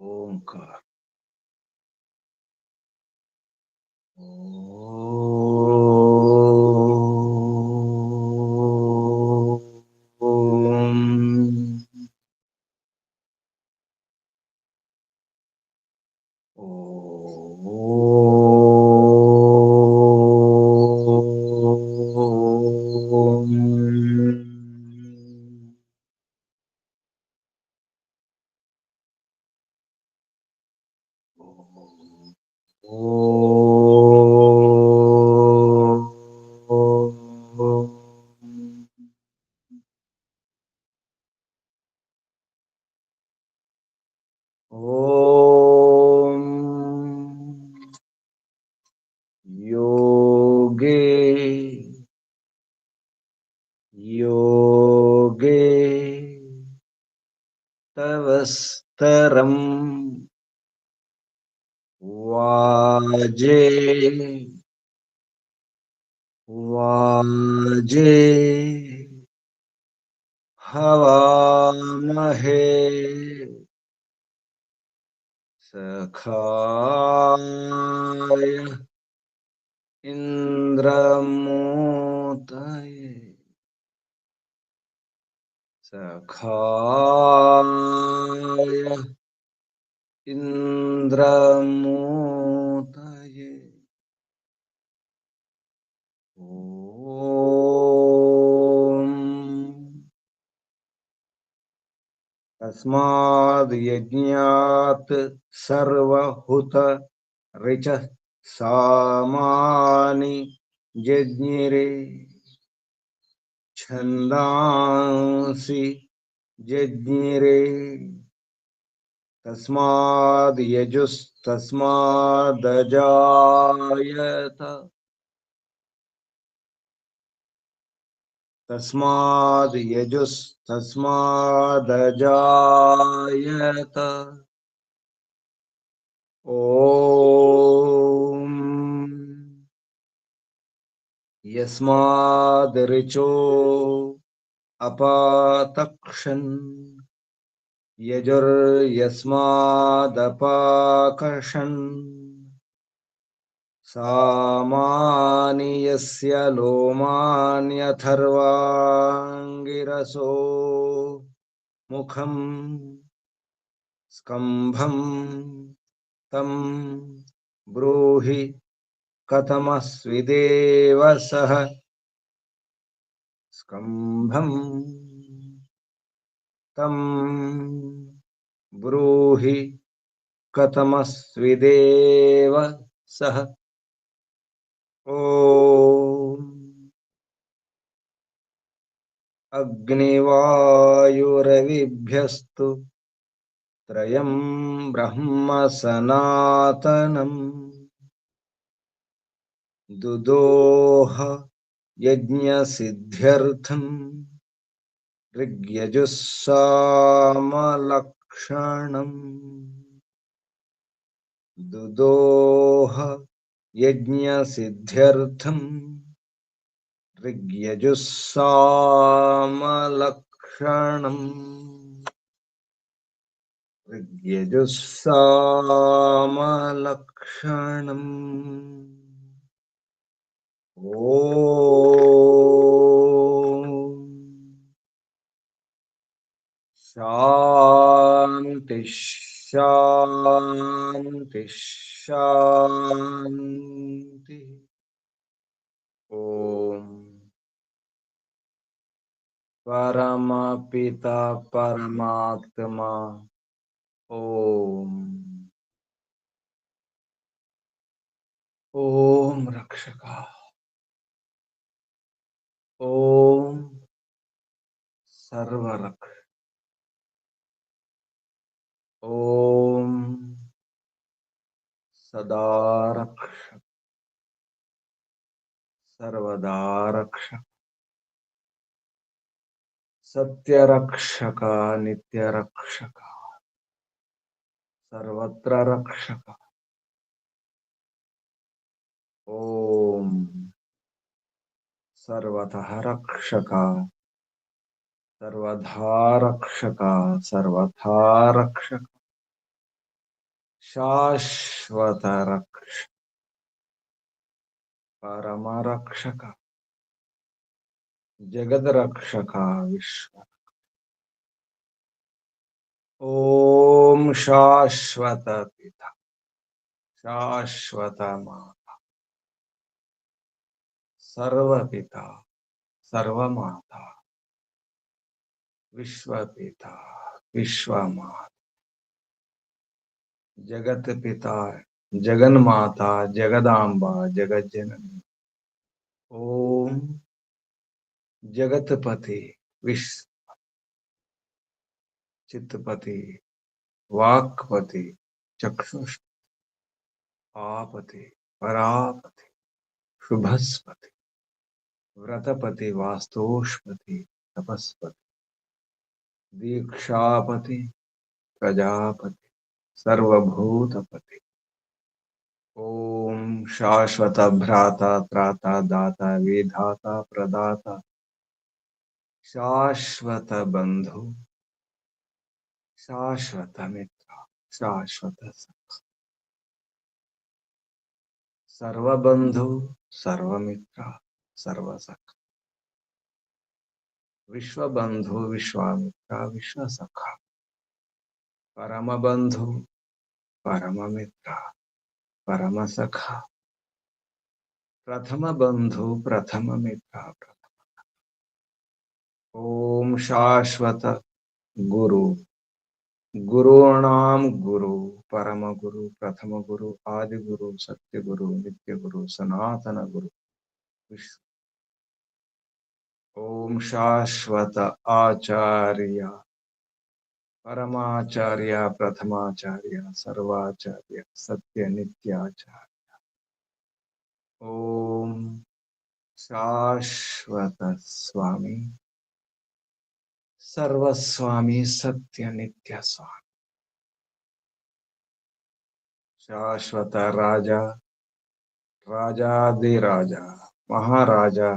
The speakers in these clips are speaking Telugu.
ओंकार। ओम। योगे योगे तवस्तरम् वाजे वाजे हवामहे सखाय इन्द्रमोतये सखाय इन्द्रमोतये ॐ तस्माद् यज्ञात् सर्वहुत ऋचः सामानि जज्ञिरे छन्दांसि जज्ञिरे तस्माद् यजुस्तस्मादजायत तस्माद् यजुस्तस्मादजायत ॐ यस्माद् ऋचो अपातक्षन् यजुर्यस्मादपाकर्षन् सामानि यस्य लोमान्यथर्वाङ्गिरसो मुखम् स्कम्भम् तं ब्रूहि कथमस्विदेव सः स्कम्भम् तं ब्रूहि कथमस्विदेव सः ॐ अग्निवायुरविभ्यस्तु त्रयं ब्रह्म सनातनम् दुदोह यज्ञसिद्ध्यर्थम् ऋग्यजुस्सामलक्षणम् दुदोह यज्ञसिद्ध्यर्थम् ऋग्यजुस्सामलक्षणम् ऋग्यजुस्सामलक्षणम् ॐ शान्ति शान्ति शान्ति ॐ परमपिता परमात्मा ॐ ॐ रक्षका ॐ सर्वरक्ष ॐ सदा रक्ष सर्वदा रक्ष सत्यरक्षक नित्यरक्षक सर्वत्र रक्षक ॐ सर्वतः रक्षक सर्वधा रक्षक सर्वथा रक्षक शाश्वत रक्ष परम रक्षक जगद रक्षक विश्व। ओम शाश्वत पिता शाश्वत माता सर्व पिता सर्व माता विश्व पिता विश्व माता जगत पिता जगन माता जगदांबा जगत जननी। ओम जगतपति विश्व चित्तपति वाक्पति चक्षुष आपति परापति शुभस्पति व्रतपति वास्तोषपति तपस्पति दीक्षापति प्रजापति सर्वभूतपति। ओम शाश्वत भ्राता त्राता दाता विधाता प्रदाता शाश्वत बंधु शाश्वत मित्र शाश्वत सर्वबंधु सर्वमित्र सर्वसख विश्वबंधु विश्वामित्र विश्वसखा परम बंधु परम मित्र परम सखा प्रथम बंधु प्रथम मित्र ओम शाश्वत गुरु गुरूणाम गुरु परम गुरु प्रथम गुरु आदि गुरु सत्य गुरु नित्य गुरु सनातन गुरु विश्व। ओम शाश्वत आचार्य परमाचार्य प्रथमाचार्य सर्वाचार्य सत्य नित्याचार्य। ओम शाश्वत स्वामी सर्वस्वामी सत्य नित्य स्वामी शाश्वत राजा राजाधिराजा महाराजा।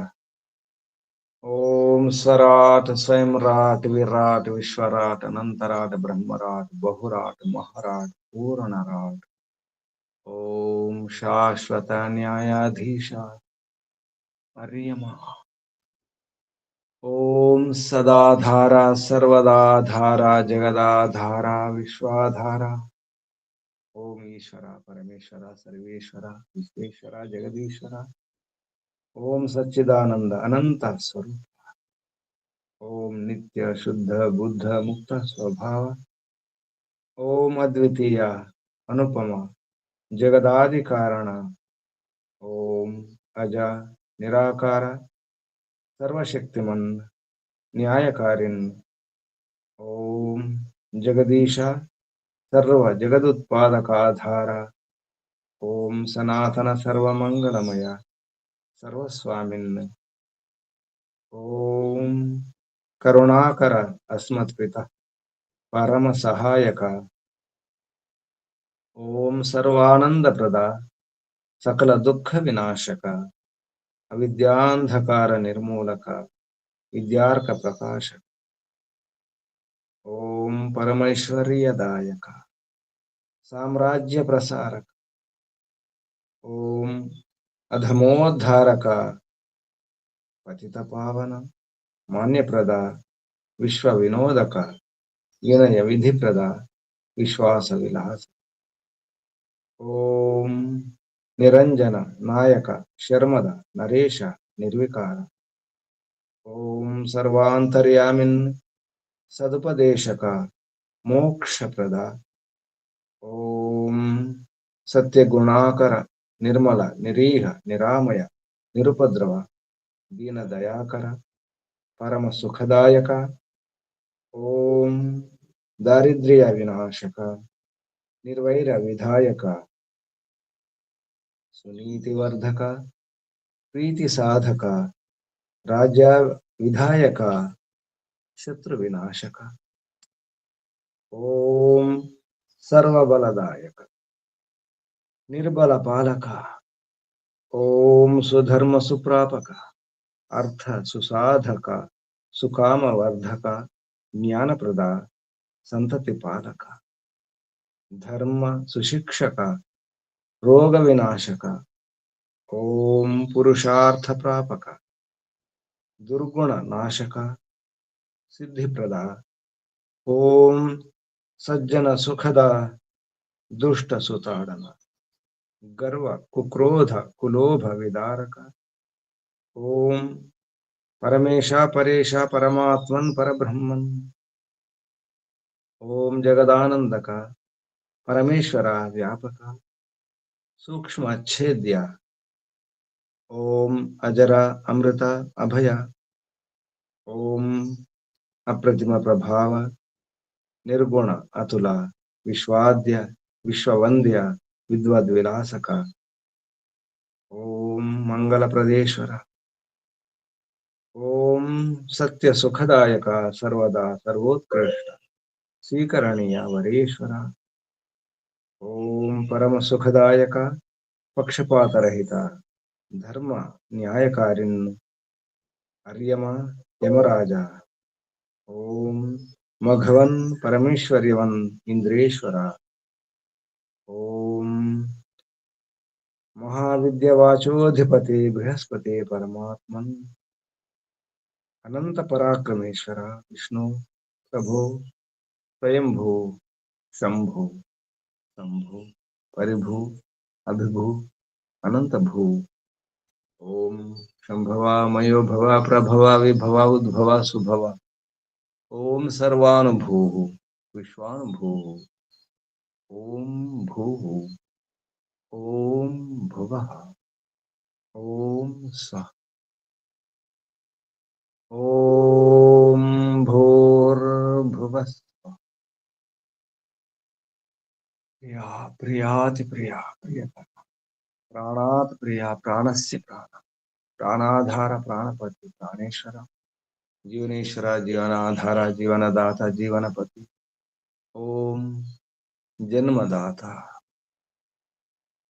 ओम स्वराट स्वयंराट विराट विश्वराट अनंतराट ब्रह्मराट बहुराट महाराट पूर्णराट। ओम शाश्वत न्यायाधीश पर्यमा। ओम सदाधारा सर्वदाधारा जगदाधारा विश्वाधारा। ओम ईश्वरा परमेश्वरा सर्वेश्वरा विश्वेश्वरा जगदीश्वरा। ओम सच्चिदानंद अनंत स्वरूप। ओम नित्य शुद्ध बुद्ध मुक्त स्वभाव। ओम अद्वितीय अनुपम जगदादि कारण। ओम अज निराकार सर्वशक्तिमन न्यायकारिन। ओम जगदीश सर्व जगदुत्पादकाधार। ओम सनातन सर्वमंगलमय सर्वस्वामिन्। ओम करुणाकर अस्मत्पिता परम सहायक। ओम सर्वानंद प्रदा सकल दुख विनाशक अविद्यांधकार निर्मूलक विद्यार्क प्रकाशक। ओम परमैश्वर्यदायक साम्राज्य प्रसारक। ओम अधमोद्धारक पतित पावन मान्य प्रदा विश्व विनोदक विनय विधि प्रदा विश्वास विलास। ओम निरंजन नायक शर्मद नरेश निर्विकार। ओम सर्वांतर्यामिन सदुपदेशक मोक्ष प्रदा। ओम सत्य गुणाकर निर्मल निरीह निरामय निरुपद्रव दीन दयाकर परम सुखदायक। ओम दारिद्र्य विनाशक निर्वैर विधायक सुनीतिवर्धक प्रीति साधक राज्य विधायक शत्रु विनाशक। ओम सर्वबलदायक निर्बल पालक। ओम सुधर्म सुप्रापक अर्थ सुसाधक सुकाम वर्धक ज्ञान प्रदा संतति पालक। धर्म सुशिक्षक रोग विनाशक ओम पुरुषार्थ प्रापक दुर्गुण नाशक सिद्धिप्रदा ओम सज्जन सुखदा दुष्ट सुताड़न गर्व कुक्रोध कुलोभ विदारक ओम परमेश परेश परमात्मन परब्रह्मन ओम जगदानंदक परमेश्वर व्यापक सूक्ष्म अच्छेद्य ओम अजर अमृत अभय ओम अप्रतिम प्रभाव निर्गुण अतुल विश्वाद्य विश्ववंद्य विद्वद्विलासक ओम मंगल प्रदेश्वर ओम सत्य सुखदायक सर्वदा सर्वोत्कृष्ट स्वीकरणीय वरेश्वर ओम परम सुखदायक पक्षपात रहित धर्म न्यायकारिन् अर्यम यमराजा ओम मघवन परमेश्वर्यवन इंद्रेश्वर ओम महाविद्यवाचोधिपति बृहस्पति परमात्मन अनंत पराक्रमेश्वर विष्णु प्रभो स्वयंभू शंभु शंभु परिभू अभिभू अनंत भू ओम शंभवा मयो भवा प्रभवा विभवा उद्भवा सुभवा ओम सर्वानुभू विश्वानुभू ओम भू ओम भुवः ओम स्वः ओम भूर्भुवः स्वः प्रिया प्रियाति प्रिया प्रियता प्राणात् प्रिया प्राणस्य प्राण प्राणाधार प्राणपति प्राणेश्वर जीवनेश्वर जीवनाधार जीवनदाता जीवनपति ओम जन्मदाता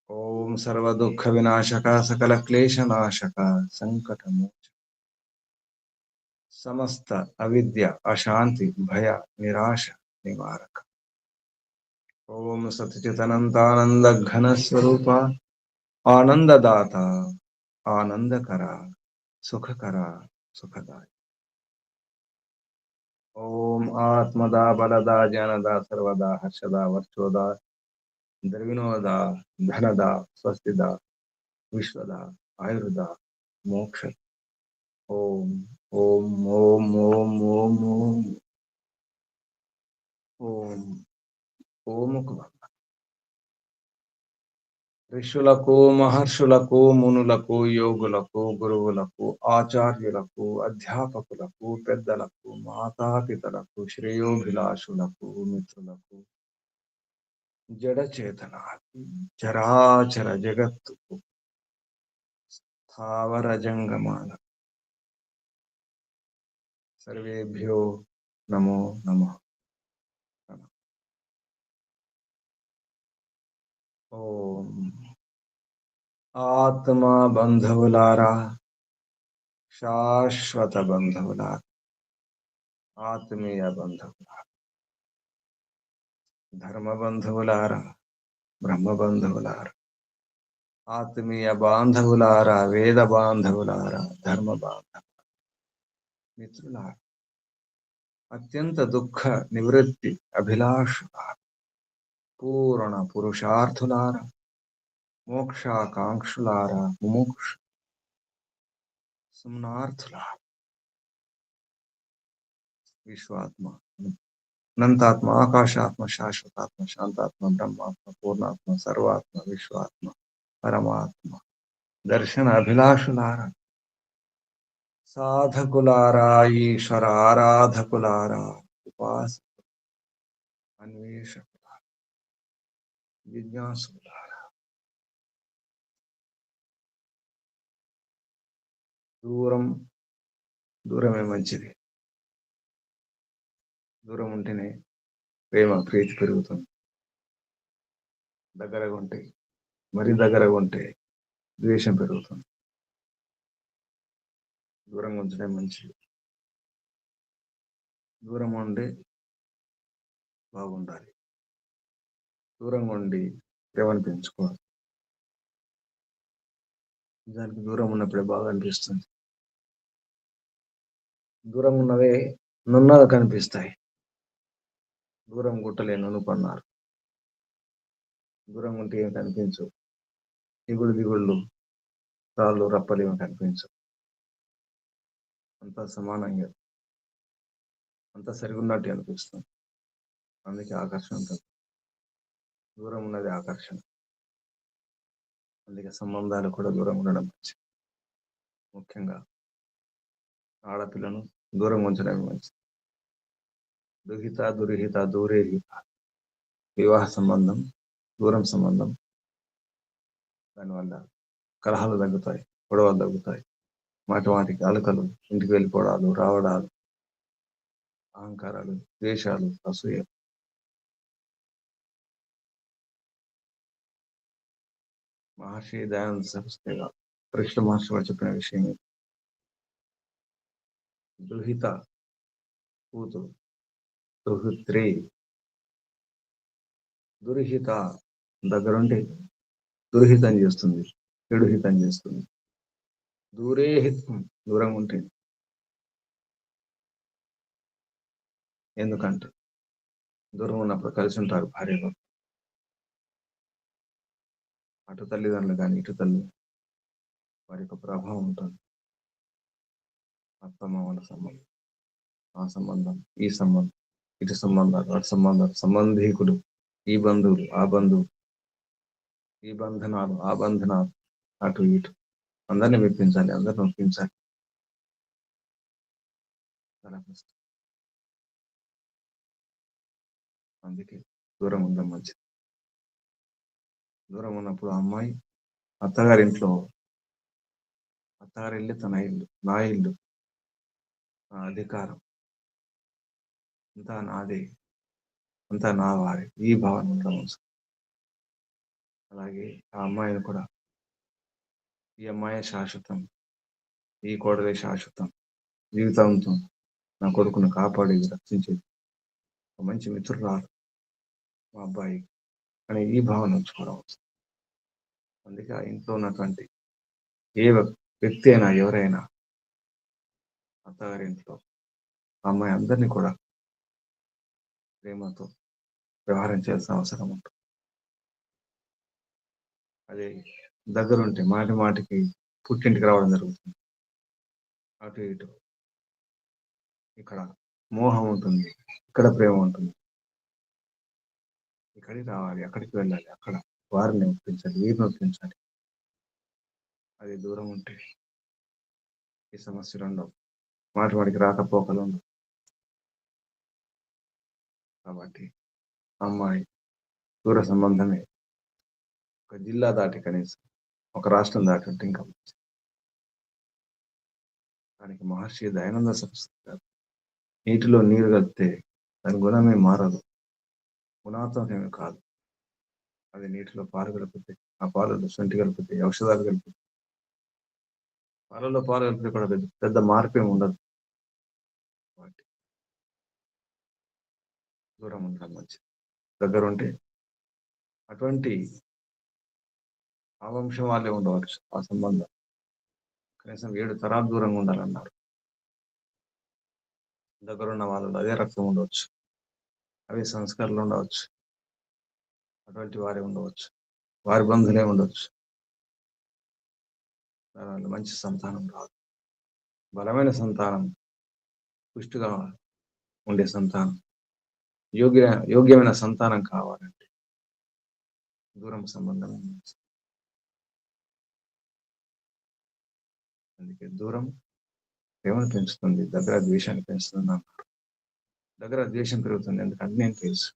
ओम सर्व दुख विनाशक सकल क्लेश नाशक संकट मोचक समस्त अविद्या अशांति भय निराश निवारक ओम सच्चिदानंद घन स्वरूप आनंददाता आनंदकरा सुखकरा सुखदाय ओम आत्मदा बलदा ज्ञानदा सर्वदा हर्षदा वर्चोदा द्रविणोदा धनदा स्वस्तिदा विश्वदा आयुर्दा मोक्ष ओम ओम ओम ओम ओम ओम ओम ओम ఋషులకు మహర్షులకు మునులకు యోగులకు గురువులకు ఆచార్యులకు అధ్యాపకులకు పెద్దలకు మాతాపితలకు శ్రేయోభిలాషులకు మిత్రులకు జడచేతనాలకు చరాచర జగత్తుకు స్థావర జంగమాల సర్వేభ్యో నమో నమః ఓం ఆత్మ బంధువులారా శాశ్వత బంధువులారా ఆత్మీయ బంధువులారా ధర్మ బంధువులారా బ్రహ్మ బంధువులారా ఆత్మీయ బాంధవులారా వేద బాంధవులారా ధర్మ బాంధవ మిత్రులారా అత్యంత దుఃఖ నివృత్తి అభిలాషులారా పూర్ణ పురుషార్థులారా మోక్షాకాంక్షులారా ముముక్షు సుమ్నార్థులారా విశ్వాత్మ అనంతాత్మ ఆకాశాత్మ శాశ్వతాత్మ శాంతాత్మ బ్రహ్మాత్మ పూర్ణాత్మ సర్వాత్మ విశ్వాత్మ పరమాత్మ దర్శన అభిలాషులారా సాధకులారా ఈశ్వర ఆరాధకులారా ఉపాస అన్వేషకులారా జిజ్ఞాసులారా దూరమే మంచిది దూరం ఉంటేనే ప్రేమ ప్రీతి పెరుగుతుంది దగ్గరగా ఉంటే మరీ దగ్గరగా ఉంటే ద్వేషం పెరుగుతుంది దూరంగా ఉంచడం మంచిది దూరం ఉండే బాగుండాలి దూరంగా ఉండి ప్రేమను పెంచుకోవాలి. దానికి దూరం ఉన్నప్పుడే బాగా అనిపిస్తుంది. దూరం ఉన్నవే నున్నగా కనిపిస్తాయి. దూరం గుట్టలే నునుపన్నారు. దూరం ఉంటే ఏం కనిపించు. దిగుళ్ళు దిగుళ్ళు రాళ్ళు రప్పలు ఏమి కనిపించు. అంతా సమానంగా అంతా సరిగా ఉన్నట్టు అనిపిస్తుంది. అందుకే ఆకర్షణ ఉంటుంది. దూరం ఉన్నది ఆకర్షణ. అందుకే సంబంధాలు కూడా దూరం ఉండడం మంచిది. ముఖ్యంగా ఆడపిల్లను దూరం ఉంచడం మంచిది. దుహిత దురిహిత దూరే హిత. వివాహ సంబంధం దూరం సంబంధం. దానివల్ల కలహాలు తగ్గుతాయి, గొడవలు తగ్గుతాయి, మాటి మాటికి అలకలు, ఇంటికి వెళ్ళిపోవడాలు, రావడాలు, అహంకారాలు, ద్వేషాలు, అసూయ. మహర్షి దయానంద సరస్వతి గారు కృష్ణ మహర్షి వారు చెప్పిన విషయం ఇది. దుహిత కూతురు, దుహిత్రి, దురిహిత దగ్గరుండి దుర్హితం చేస్తుంది, చెడుహితం చేస్తుంది. దూరే హితం దూరంగా ఉంటుంది. ఎందుకంటే దూరం ఉన్నప్పుడు కలిసి ఉంటారు భార్య. అటు తల్లిదండ్రులు కానీ ఇటు తల్లి వారి యొక్క ప్రభావం ఉంటుంది. అత్తమామల సంబంధం, ఆ సంబంధం, ఈ సంబంధం, ఇటు సంబంధాలు, అటు సంబంధాలు, సంబంధీకులు, ఈ బంధువులు, ఆ బంధువులు, ఈ బంధనాలు, ఆ బంధనాలు, అటు ఇటు అందరినీ మెప్పించాలి, అందరిని ఒప్పించాలి. చాలా కష్టం. అందుకే దూరం ఉండడం మంచిది. దూరం ఉన్నప్పుడు అమ్మాయి అత్తగారింట్లో, అత్తగారి ఇల్లు తన ఇల్లు, నా ఇల్లు, నా అధికారం అంతా నాదే, అంతా నా వారి, ఈ భావన ఉండడం అవసరం. అలాగే ఆ అమ్మాయిని కూడా ఈ అమ్మాయి శాశ్వతం, ఈ కోడలే శాశ్వతం, జీవితంతో నా కొడుకును కాపాడేది, రక్షించేది, ఒక మంచి మిత్రురాలు మా అబ్బాయి అని ఈ భావన ఉంచుకోవడం అవసరం. అందుకే ఆ ఇంట్లో ఉన్నటువంటి ఏ వ్యక్తి అయినా, ఎవరైనా అత్తగారింట్లో అమ్మాయి అందరినీ కూడా ప్రేమతో వ్యవహారం చేయాల్సిన అవసరం ఉంటుంది. అదే దగ్గరుంటే మాటి మాటికి పుట్టింటికి రావడం జరుగుతుంది. అటు ఇటు ఇక్కడ మోహం ఉంటుంది, ఇక్కడ ప్రేమ ఉంటుంది. ఇక్కడికి రావాలి, అక్కడికి వెళ్ళాలి, అక్కడ వారిని ఒప్పించాలి, వీరిని ఒప్పించాలి. అది దూరం ఉంటే ఈ సమస్యలు ఉండవు, మాటి వాడికి రాకపోకలు ఉండవు. కాబట్టి అమ్మాయి దూర సంబంధమే ఒక జిల్లా దాటి, కనీసం ఒక రాష్ట్రం దాటి ఉంటే ఇంకా మంచిది. దానికి మహర్షి దయానంద సరస్వతి గారు నీటిలో నీరు కలిపితే దాని గుణమే మారదు, గుణాత్మకమే కాదు. అది నీటిలో పాలు కలిపితే, ఆ పాలలో సొంటి కలిపితే, ఔషధాలు కలిపితే, పాలలో పాలు కలిపితే కూడా పెద్ద మార్పు ఏమి ఉండదు. వాటి దూరం ఉండడం మంచిది. దగ్గర ఉంటే అటువంటి ఆ వంశం వాళ్ళే ఉండవచ్చు, ఆ సంబంధం కనీసం 7 తరాలు దూరంగా ఉండాలన్నారు. దగ్గరున్న వాళ్ళు అదే రక్తం ఉండవచ్చు, అవే సంస్కారాలు ఉండవచ్చు, అటువంటి వారే ఉండవచ్చు, వారి బంధువులే ఉండవచ్చు. దానివల్ల మంచి సంతానం రాదు. బలమైన సంతానం, పుష్టిగా ఉండే సంతానం, యోగ్యమైన సంతానం కావాలంటే దూరం సంబంధం. అందుకే దూరం ప్రేమను పెంచుతుంది, దగ్గర ద్వేషాన్ని పెంచుతుంది అన్నారు. దగ్గర ద్వేషం పెరుగుతుంది ఎందుకంటే నేను తెలుసు,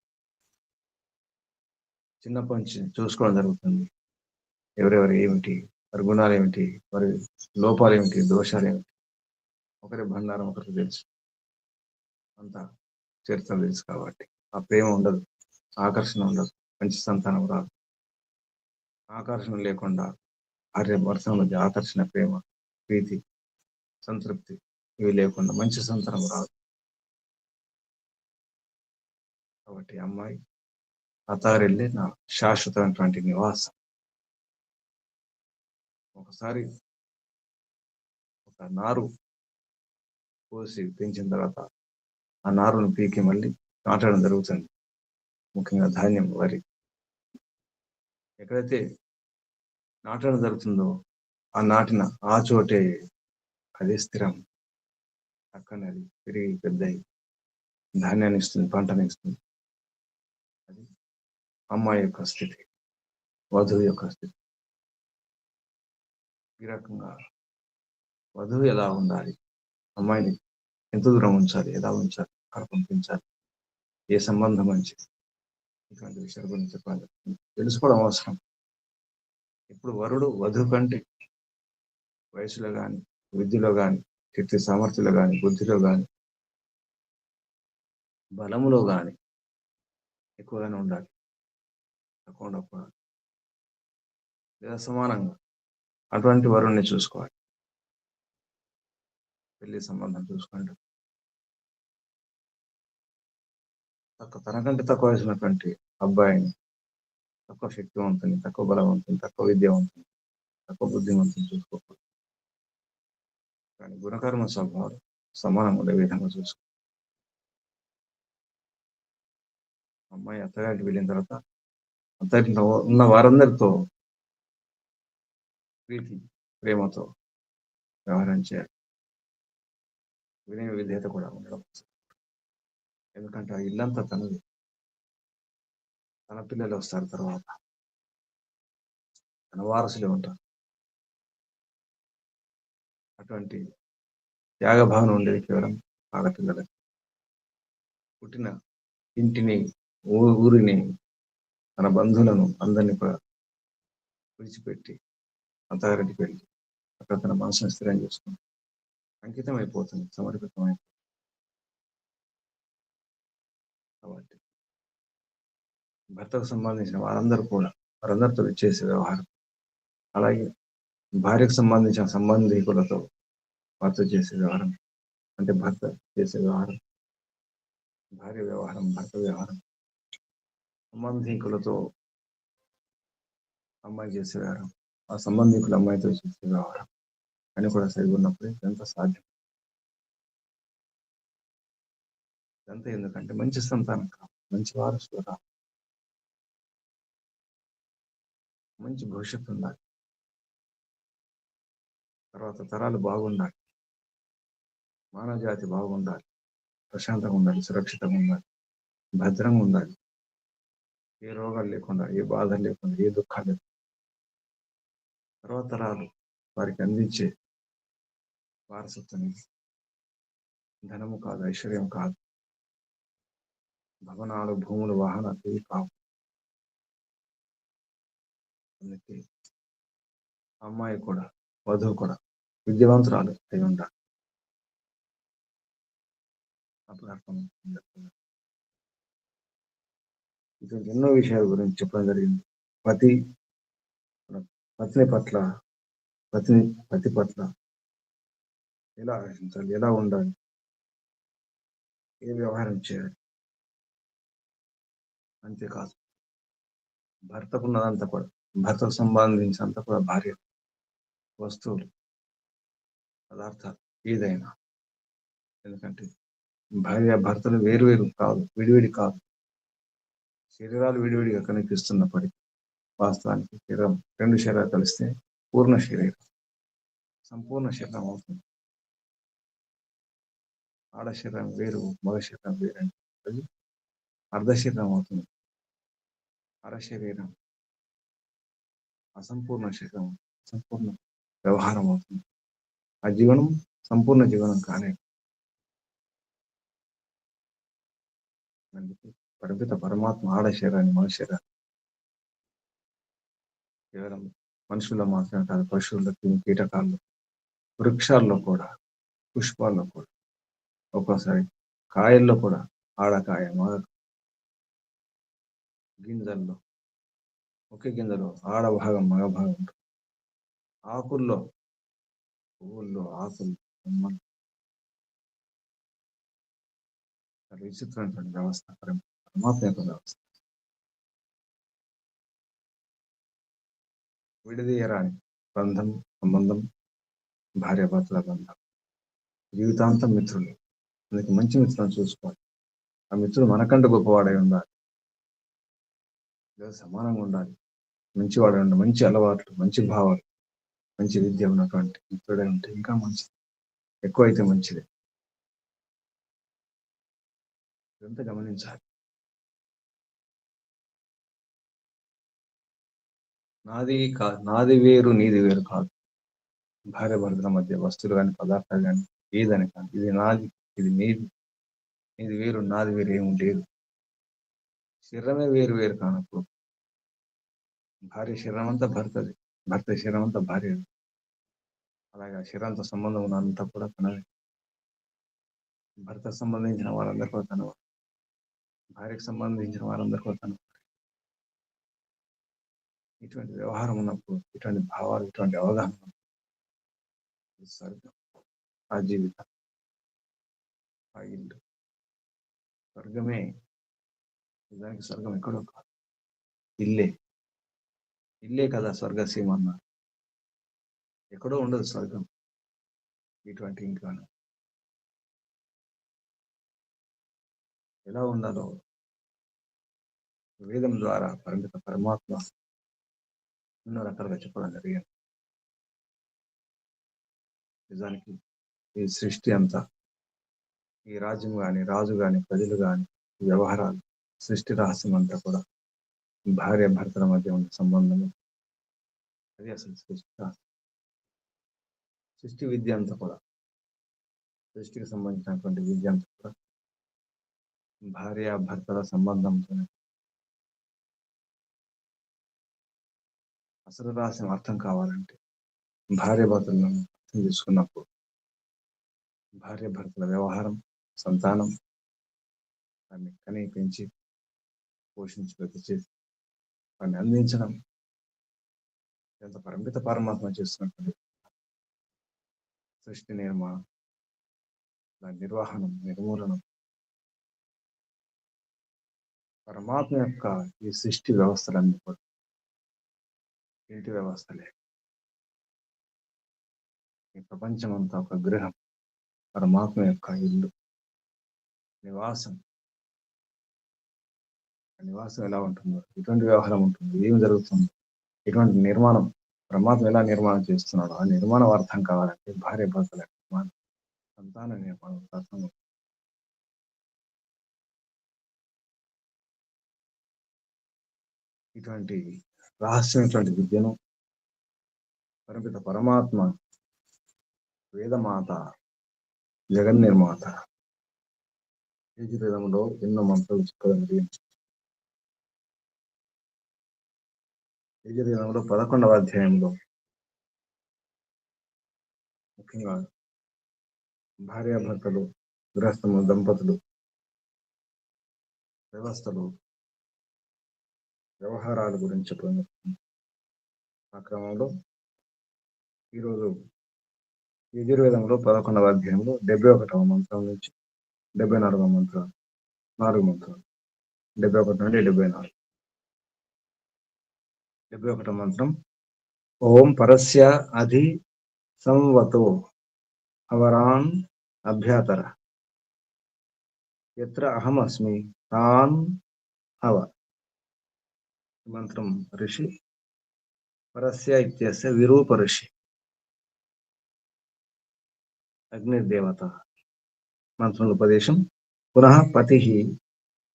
చిన్నప్పటి నుంచి చూసుకోవడం జరుగుతుంది. ఎవరెవరు ఏమిటి, వారి గుణాలు ఏమిటి, వారి లోపాలు ఏమిటి, దోషాలు ఏమిటి, ఒకరి బండారం ఒకరికి తెలుసు, అంతా చరిత్ర తెలుసు. కాబట్టి ఆ ప్రేమ ఉండదు, ఆకర్షణ ఉండదు, మంచి సంతానం రాదు. ఆకర్షణ లేకుండా భార్య భర్తల మధ్య ఆకర్షణ, ప్రేమ, ప్రీతి, సంతృప్తి ఇవి లేకుండా మంచి సంతానం రాదు. కాబట్టి అమ్మాయి అత్తారిల్లే నా శాశ్వతమైనటువంటి నివాసం. ఒకసారి ఒక నారు పోసి పెంచిన తర్వాత ఆ నారును పీకి మళ్ళీ నాటడం జరుగుతుంది. ముఖ్యంగా ధాన్యం, వరి. ఎక్కడైతే నాటడం జరుగుతుందో ఆ నాటిన ఆ చోటే అది స్థిరం. అక్కడనే అది పెరిగి పెద్దయి ధాన్యాన్ని ఇస్తుంది, పంటని ఇస్తుంది. అది అమ్మాయి యొక్క స్థితి, వధువు యొక్క స్థితి. ఈ రకంగా వధువు ఎలా ఉండాలి, అమ్మాయిని ఎంత దూరం ఉంచాలి, ఎలా ఉంచాలి, అక్కడ పంపించాలి, ఏ సంబంధం మంచిది, ఇటువంటి విషయాల గురించి చెప్పాలి, తెలుసుకోవడం అవసరం. ఇప్పుడు వరుడు వధువు కంటే వయసులో కానీ, విద్యలో కానీ, కీర్తి సామర్థ్యంలో కానీ, బుద్ధిలో కానీ, బలములో కానీ ఎక్కువగానే ఉండాలి, తక్కువ ఉండకూడదు. లేదా సమానంగా అటువంటి వరుణ్ణి చూసుకోవాలి. పెళ్లి సంబంధం చూసుకుంటూ తనకంటే తక్కువ వయసున్నటువంటి అబ్బాయిని, తక్కువ శక్తివంతుని, తక్కువ బలవంతుని, తక్కువ విద్యావంతుని, తక్కువ బుద్ధిమంతుని చూసుకోకూడదు. కానీ గుణకర్మ స్వభావాలు సమానంగా ఉండే విధంగా చూసుకో. అమ్మాయి అత్తగారికి వెళ్ళిన తర్వాత అత్తగారింట్లో ఉన్న వారందరితో ప్రీతి, ప్రేమతో వ్యవహారం చేయాలి. వినయ విధేయత కూడా ఉండడం. ఎందుకంటే ఆ ఇల్లంతా తనది. తన పిల్లలు వస్తారు తర్వాత, తన వారసులే ఉంటారు. అటువంటి త్యాగభావన ఉండేది కేవలం ఆడపిల్లలకి. పుట్టిన ఇంటిని, ఊరిని, తన బంధువులను అందరినీ కూడా విడిచిపెట్టి అత్తగారింటికి వెళ్ళి అక్కడ తన మనసును స్థిరం చేసుకుని అంకితం అయిపోతుంది, సమర్పితం అయిపోతుంది. కాబట్టి భర్తకు సంబంధించిన వారందరూ కూడా వారందరితో చేసే వ్యవహారం, అలాగే భార్యకు సంబంధించిన సంబంధికులతో భర్త చేసే వ్యవహారం, అంటే భర్త చేసే వ్యవహారం, భార్య వ్యవహారం, భర్త వ్యవహారం, సంబంధికులతో అమ్మాయి చేసే వ్యవహారం, ఆ సంబంధికులు అమ్మాయితో చేసే వ్యవహారం అని కూడా సరిగా ఉన్నప్పుడే ఎంత సాధ్యం. ఎంత ఎందుకంటే మంచి సంతానం కావాలి, మంచి వారసులు కావాలి, మంచి భవిష్యత్తు ఉండాలి, తర్వాత తరాలు బాగుండాలి, మానవ జాతి బాగుండాలి, ప్రశాంతంగా ఉండాలి, సురక్షితంగా ఉండాలి, భద్రంగా ఉండాలి, ఏ రోగాలు లేకుండా, ఏ బాధలు లేకుండా, ఏ దుఃఖాలు లేకుండా తర్వాత తరాలు వారికి అందించే వారసత్వం ధనము కాదు, ఐశ్వర్యం కాదు, భవనాలు, భూములు, వాహనాలు ఇవి కావు. అందుకే అమ్మాయి కూడా, వధువు కూడా విద్యావంతురాలు అయి ఉండాలి. అప్పుడు అర్థం. ఇంకా ఎన్నో విషయాల గురించి చెప్పడం జరిగింది. పతి పత్ని పట్ల, పతి పట్ల ఎలా ఆలోచించాలి, ఎలా ఉండాలి, ఏ వ్యవహారం చేయాలి. అంతేకాదు భర్తకున్నదంతా కూడా, భర్తకు సంబంధించినంత కూడా భార్య, వస్తువులు, పదార్థాలు ఏదైనా. ఎందుకంటే భార్య భర్తలు వేరు వేరు కాదు, విడివిడి కాదు. శరీరాలు విడివిడిగా కనిపిస్తున్నప్పటికీ వాస్తవానికి శరీరం, రెండు శరీరాలు కలిస్తే పూర్ణ శరీరం, సంపూర్ణ శరీరం అవుతుంది. ఆడ శరీరం వేరు, మగ శరీరం వేరు అంటే అది అర్ధ శరీరం అవుతుంది. అర శరీరం అసంపూర్ణ శరీరం, సంపూర్ణ వ్యవహారం అవుతుంది. ఆ జీవనం సంపూర్ణ జీవనం కానే. అందుకే పరిమిత పరమాత్మ ఆడ శరీరాన్ని, మగ శరీరాన్ని కేవలం మనుషుల్లో మాత్రమే కాదు, పశువుల్లో, కీటకాల్లో, వృక్షాల్లో కూడా, పుష్పాల్లో కూడా, ఒక్కోసారి కాయల్లో కూడా ఆడకాయ, మగ గింజల్లో, ఒకే గింజలో ఆడ భాగం, మగ భాగం ఉంటుంది. ఆకుల్లో, పువ్వుల్లో, ఆకుల్లో, కొమ్మలు, విచిత్రమైనటువంటి వ్యవస్థ పరమాత్మ యొక్క వ్యవస్థ. విడదీయరాని బంధం, సంబంధం భార్యాభర్తల బంధం, జీవితాంతం మిత్రులు. అందుకే మంచి మిత్రులను చూసుకోవాలి. ఆ మిత్రుడు మనకంటే గొప్పవాడై ఉండాలి, లేదా సమానంగా ఉండాలి, మంచివాడై ఉండాలి, మంచి అలవాట్లు, మంచి భావాలు, మంచి విద్య ఉన్నటువంటి మిత్రుడై ఉంటే ఇంకా మంచిది, ఎక్కువైతే మంచిదే. ఇదంతా గమనించాలి. నాది వేరు నీది వేరు కాదు. భార్య భర్తల మధ్య వస్తువులు కానీ, పదార్థాలు కానీ, ఏదని కానీ, ఇది నాది, ఇది నీది, నీది వేరు నాది వేరు ఏమి లేదు. శరీరమే వేరు వేరు కానప్పుడు భార్య శరీరం అంతా భర్తది, భర్త శరీరం అంతా భార్య. అలాగే శరీరంతో సంబంధం ఉన్నంతా కూడా తనది. భర్త సంబంధించిన వారందరికీ తను, భార్యకు సంబంధించిన వారందరికీ తను. ఇటువంటి వ్యవహారం ఉన్నప్పుడు, ఇటువంటి భావాలు, ఇటువంటి అవగాహన ఉన్నప్పుడు స్వర్గం, ఆ జీవితం, ఆ ఇల్లు స్వర్గమే. నిజానికి స్వర్గం ఎక్కడో కాదు, ఇల్లే. ఇల్లే కదా స్వర్గసీమ అన్నారు. ఎక్కడో ఉండదు స్వర్గం, ఇటువంటి ఇంట్లోనే. ఎలా ఉండాలో వేదం ద్వారా పరిమిత పరమాత్మ ఎన్నో రకాలుగా చెప్పడం జరిగింది. నిజానికి ఈ సృష్టి అంతా, ఈ రాజ్యం కానీ, రాజు కానీ, ప్రజలు కానీ, వ్యవహారాలు, సృష్టి రహస్యం అంతా కూడా భార్య భర్తల మధ్య ఉన్న సంబంధము. అది అసలు సృష్టి విద్య అంతా కూడా, సృష్టికి సంబంధించినటువంటి విద్య అంతా కూడా భార్య భర్తల సంబంధంతోనే. అసలు రహస్యం అర్థం కావాలంటే భార్య భర్తలను అర్థం చేసుకున్నప్పుడు, భార్య భర్తల వ్యవహారం, సంతానం, దాన్ని కని పెంచి పోషించి పెద్ద చేసి దాన్ని అందించడం, ఎంత పరిమిత పరమాత్మ చేస్తున్నటువంటి సృష్టి నిర్మాణం, దాని నిర్వహణం, నిర్మూలనం, పరమాత్మ యొక్క ఈ సృష్టి వ్యవస్థలన్నీ కూడా ఇంటి వ్యవస్థలే. ఈ ప్రపంచం అంతా ఒక గృహం, పరమాత్మ యొక్క ఇల్లు, నివాసం. నివాసం ఎలా ఉంటుందో, ఎటువంటి వ్యవహారం ఉంటుంది, ఏం జరుగుతుంది, ఎటువంటి నిర్మాణం, పరమాత్మ ఎలా నిర్మాణం చేస్తున్నాడో ఆ నిర్మాణం అర్థం కావాలంటే భార్య భర్తల నిర్మాణం, సంతాన నిర్మాణం అర్థం. ఇటువంటి రహస్యమైనటువంటి విద్యను పరిమిత పరమాత్మ, వేదమాత, జగన్నిర్మాత యజుర్వేదంలో ఎన్నో మంత్రాలు చెప్పగలిగి, యజుర్వేదంలో 11వ అధ్యాయంలో ముఖ్యంగా భార్యాభర్తలు, గృహస్థము, దంపతులు, వ్యవస్థలు, వ్యవహారాల గురించి చెప్పడం. ఆ క్రమంలో ఈరోజు యజుర్వేదంలో 11వ అధ్యాయంలో 71వ మంత్రం నుంచి 74వ మంత్రం, 4 మంత్రాలు, 71 నుండి 74. 71వ మంత్రం, ఓం పరస్య అధి సంవతో అవరాన్ అభ్యాతర యత్ర అహమస్మి తాన్ అవ. మంత్రం ఋషి పరస్య ఇత్యస్య విరూప ఋషి, అగ్నిర్దేవత. మంత్రంలో ఉపదేశం, పునః పతి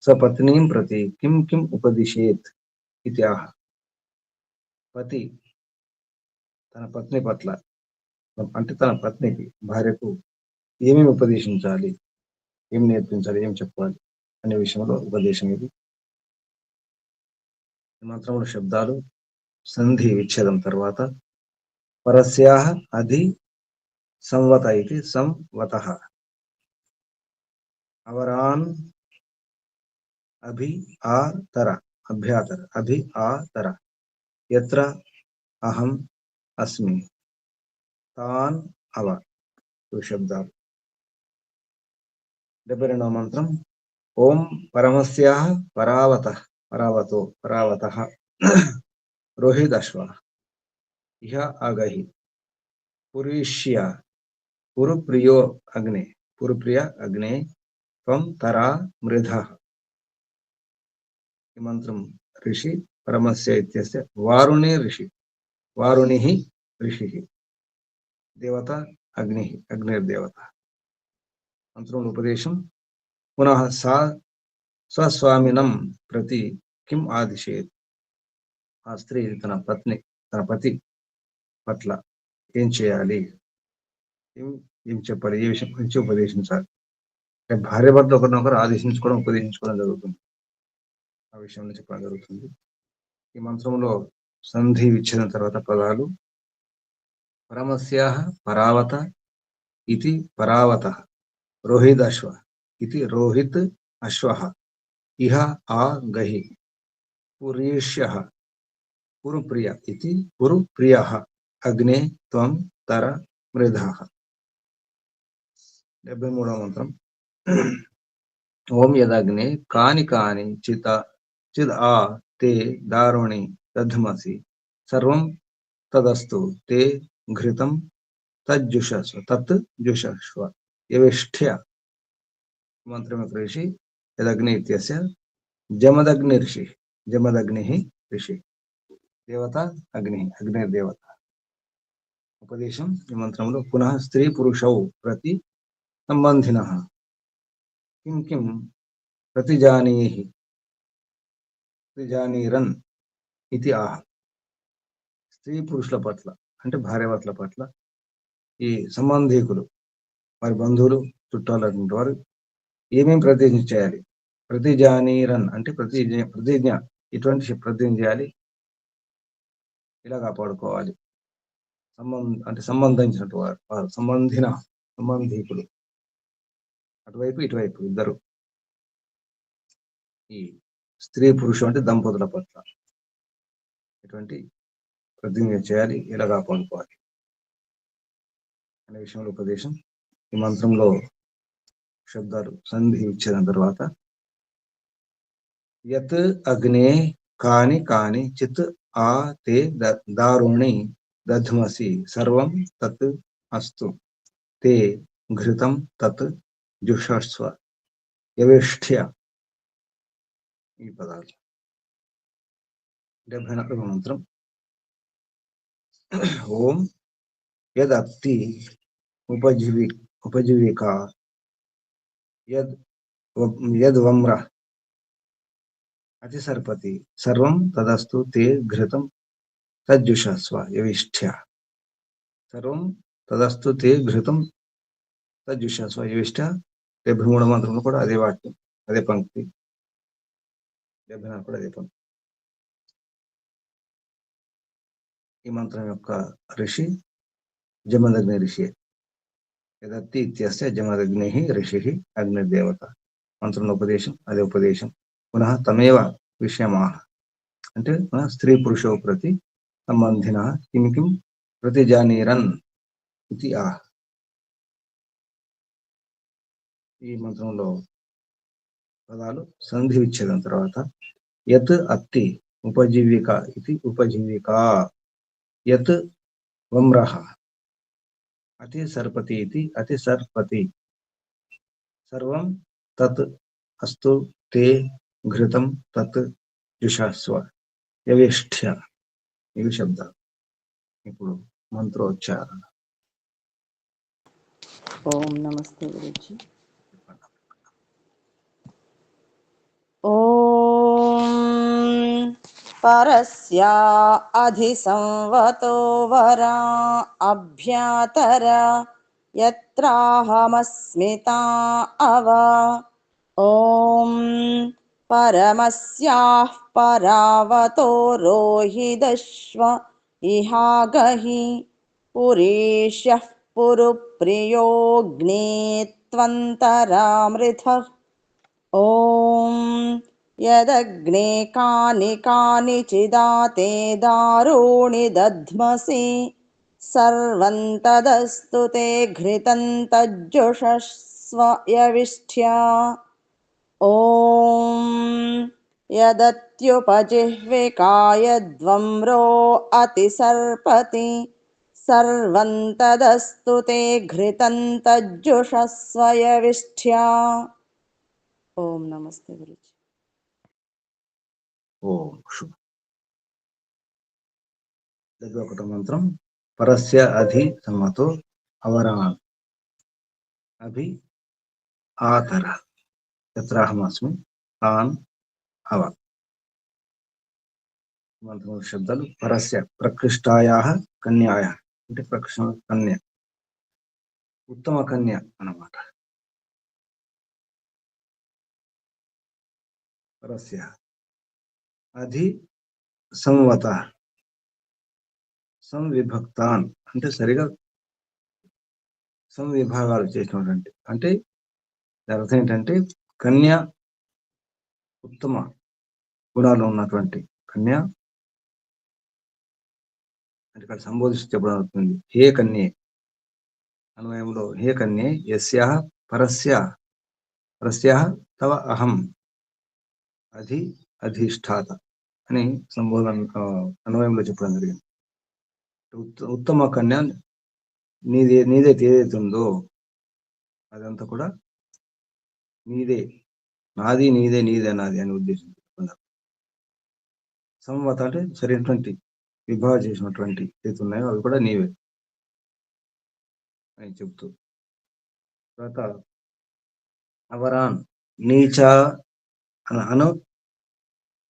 సపత్నీం ప్రతి కిం కిం ఉపదిశేత్ ఇది ఆహ. పతి తన పత్ని పట్ల, అంటే తన పత్నికి, భార్యకు ఏమేమి ఉపదేశించాలి, ఏం నేర్పించాలి, ఏం చెప్పాలి అనే విషయంలో ఉపదేశం ఇది. మంత్రముల శబ్దాలు సంధి విచ్ఛేదం తర్వాత పరస్యాహ అధి సంవత ఇది సంవతః, అవరాన్ అభి ఆతర, అభ్యాతర, అభి ఆతర, యత్ర అహం అస్మి తాన్ అవ. శబ్దాలు. 72వ మంత్రం, ఓం పరమస్యాహ పరావత, పరావతో, పరావతః రోహిదశ్వ. ఇహ అగహి పురీష్య పురుప్రియో అగ్నే పురుప్రియ అగ్నే త్వం తరా మృధ. ఈ మంత్రం ఋషి పరమస్య ఇత్యస్య వారుణి ఋషి వారుణి ఋషి దేవత అగ్ని అగ్నిర్దేవత. మంత్రంలో ఉపదేశం పునః సా స్వస్వామినం ప్రతి కిం ఆదిశేత్. ఆ స్త్రీ తన పతి పట్ల ఏం చేయాలి, ఏం చెప్పాలి, ఏ విషయం గురించి ఉపదేశించాలి. భార్య భర్త ఒకరినొకరు ఆదేశించుకోవడం ఉపదేశించుకోవడం జరుగుతుంది. ఆ విషయంలో చెప్పడం జరుగుతుంది. ఈ మంత్రంలో సంధి విచ్ఛేదం తర్వాత పదాలు పరమస్యాః పరావత ఇది పరావత, రోహిదశ్వ ఇది రోహిత్ అశ్వః, ఇహ ఆ గహి పురీష్యః పురుప్రియ ఇది పురుప్రియః, అగ్నే త్వం తర మృధః. 73వ మంత్రం. ఓం యదగ్నే కాని కాని చిద్ ఆ తే దారుణి దధ్మసి సర్వం తదస్తు తే ఘృతం తజ్జుషస్వ తత్ జుషస్వ యవిష్ఠ్య. మంత్రం యొక్క ఋషి యదగ్ని ఇత్యస్య జమదగ్ని ఋషి జమదగ్ని ఋషి దేవత అగ్ని అగ్నిర్దేవత. ఉపదేశం ఈ మంత్రంలో పునః స్త్రీ పురుషౌ ప్రతి సంబంధినః కిం కిం ప్రతిజానీరన్ ఇది ఆహ. స్త్రీ పురుషుల పట్ల అంటే భార్యాభర్తల పట్ల ఈ సంబంధీకులు వారి బంధువులు చుట్టాలటువంటి వారు ఏమేమి ప్రతిజ్ఞ చేయాలి. ప్రతిజానీరన్ అంటే ప్రతిజ్ఞ ఇటువంటి ప్రతిజ్ఞ చేయాలి, ఇలా కాపాడుకోవాలి. అంటే సంబంధించినట్టు వారు సంబంధీకులు అటువైపు ఇటువైపు ఇద్దరు. ఈ స్త్రీ పురుషుడు అంటే దంపతుల పట్ల ఎటువంటి ప్రతిజ్ఞ చేయాలి, ఇలా కాపాడుకోవాలి అనే విషయంలో ఉపదేశం. ఈ మంత్రంలో శబ్దాలు సంధి ఇచ్చిన తర్వాత యత్ అగ్నే కాని కాని చిత్ ఆ తే దారుణి దధ్మసి సర్వం తత్ అస్తు తే ఘృతం తత్ జుషస్వ యవిష్ఠ్య. ఈ పదాలు. 74వ మంత్రం. ఓం యదప్తి ఉపజీవికా యద్వమ్ర అతిసర్పతి సర్వం తదస్తు తే ఘృతం తజ్జుషస్వ యవిష్ఠ్య. సర్వం తదస్తు తే ఘృతం తజ్జుషస్వ యవిష్ఠ్య. 73వ మంత్రంలో కూడా అదే వాక్యం, అదే పంక్తి. 74 కూడా అదే పంక్తి. ఈ మంత్రం యొక్క ఋషి జమదగ్ని ఋషి. యదత్తి ఇత్యస్య జమదగ్ని ఋషి అగ్నిదేవత. మంత్రంలో ఉపదేశం అదే ఉపదేశం. పునః తమేవ విషయమాహ అంటే స్త్రీ పురుషో ప్రతి సంబంధిన కిం కిం ప్రతిజానీరన్ ఇది ఆహ. ఈ మంత్రంలో పదాలు సంధి విచ్ఛేదం తర్వాత యత్ అత్తి ఉపజీవిక ఇది ఉపజీవికా, యత్ వమ్రః అతి సర్పతి ఇది అతి సర్పతి, సర్వం తత్ అస్తు తే ఘృతం తత్ జుషస్వ యవిష్ఠ్య. ఇవి శబ్దాలు. ఇప్పుడు మంత్రోచ్చారణ. ఓం నమస్తే గురుజీ. ఓం పరస్యా అధిసంవతో వరా అభ్యాతర యత్రాహమస్మితా అవ. ఓం పరమస్యాః పరావతో రోహిదశ్వ ఇహాగహి పురీష్యః పురుప్రియోగ్నే త్వంతరామృతః. ఓం యదగ్నే కాని కాని చిదాతే దారుణి దధ్మసి సర్వం తదస్తు తే ఘృతం తజ్జుషస్వ యవిష్ఠ్య. ఓం यदत्युपजिह्विकायद्वम्रो अतिसर्पति सर्वं तदस्तु ते घृतं तज्जुषस्वयविष्ठ्या। ఓం నమస్తే గురుజీ. ఓం శుభ. దగ్గర ఒకటో మంత్రం పరస్య అధి సమ్మతో అవరాన్ అభి ఆతర యత్రాహమస్మి తాన్ అవ. మంత్రం శబ్దాలు పరస్య ప్రకృష్టాయా కన్యాయ అంటే ప్రకృష్ణ కన్య, ఉత్తమ కన్య అన్నమాట. పరస్య అధి సంవత సంవిభక్తాన్ అంటే సరిగా సంవిభాగాలు చేసినటువంటి, అంటే దాని అర్థం ఏంటంటే కన్య ఉత్తమ గుణాలు ఉన్నటువంటి కన్య అంటే ఇక్కడ సంబోధిస్తూ చెప్పడం అవుతుంది. హే కన్యే అన్వయంలో హే కన్యే యస్యాః పరస్యాః తవ అహం అధి అధిష్ఠాత అని సంబోధన అన్వయంలో చెప్పడం జరిగింది. ఉత్తమ కన్య నీదైతే ఏదైతే ఉందో అదంతా కూడా నీదే, నాది నీదే, నీదే నాది అని ఉద్దేశం చెప్పుకున్నారు. సంవత అంటే సరైనటువంటి విభాగం చేసినటువంటి ఏది ఉన్నాయో అవి కూడా నీవే అని చెబుతూ, తర్వాత అవరాన్ నీచ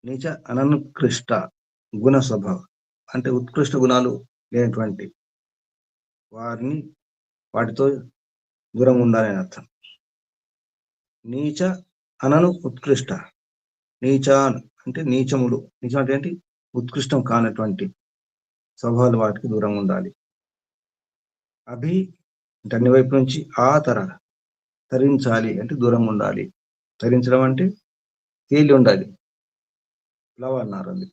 నీచ అననుకృష్ట గుణ స్వభావం అంటే ఉత్కృష్ట గుణాలు లేనటువంటి వాటితో దూరం ఉండాలని అర్థం. నీచ అనను ఉత్కృష్ట, నీచాన్ అంటే నీచములు, నీచం అంటే ఏంటి, ఉత్కృష్టం కానటువంటి స్వభావాలు వాటికి దూరంగా ఉండాలి. అభి అంటే అన్ని వైపు నుంచి ఆతర తరించాలి అంటే దూరంగా ఉండాలి. తరించడం అంటే తేలి ఉండాలి. లవ అన్నారు, అది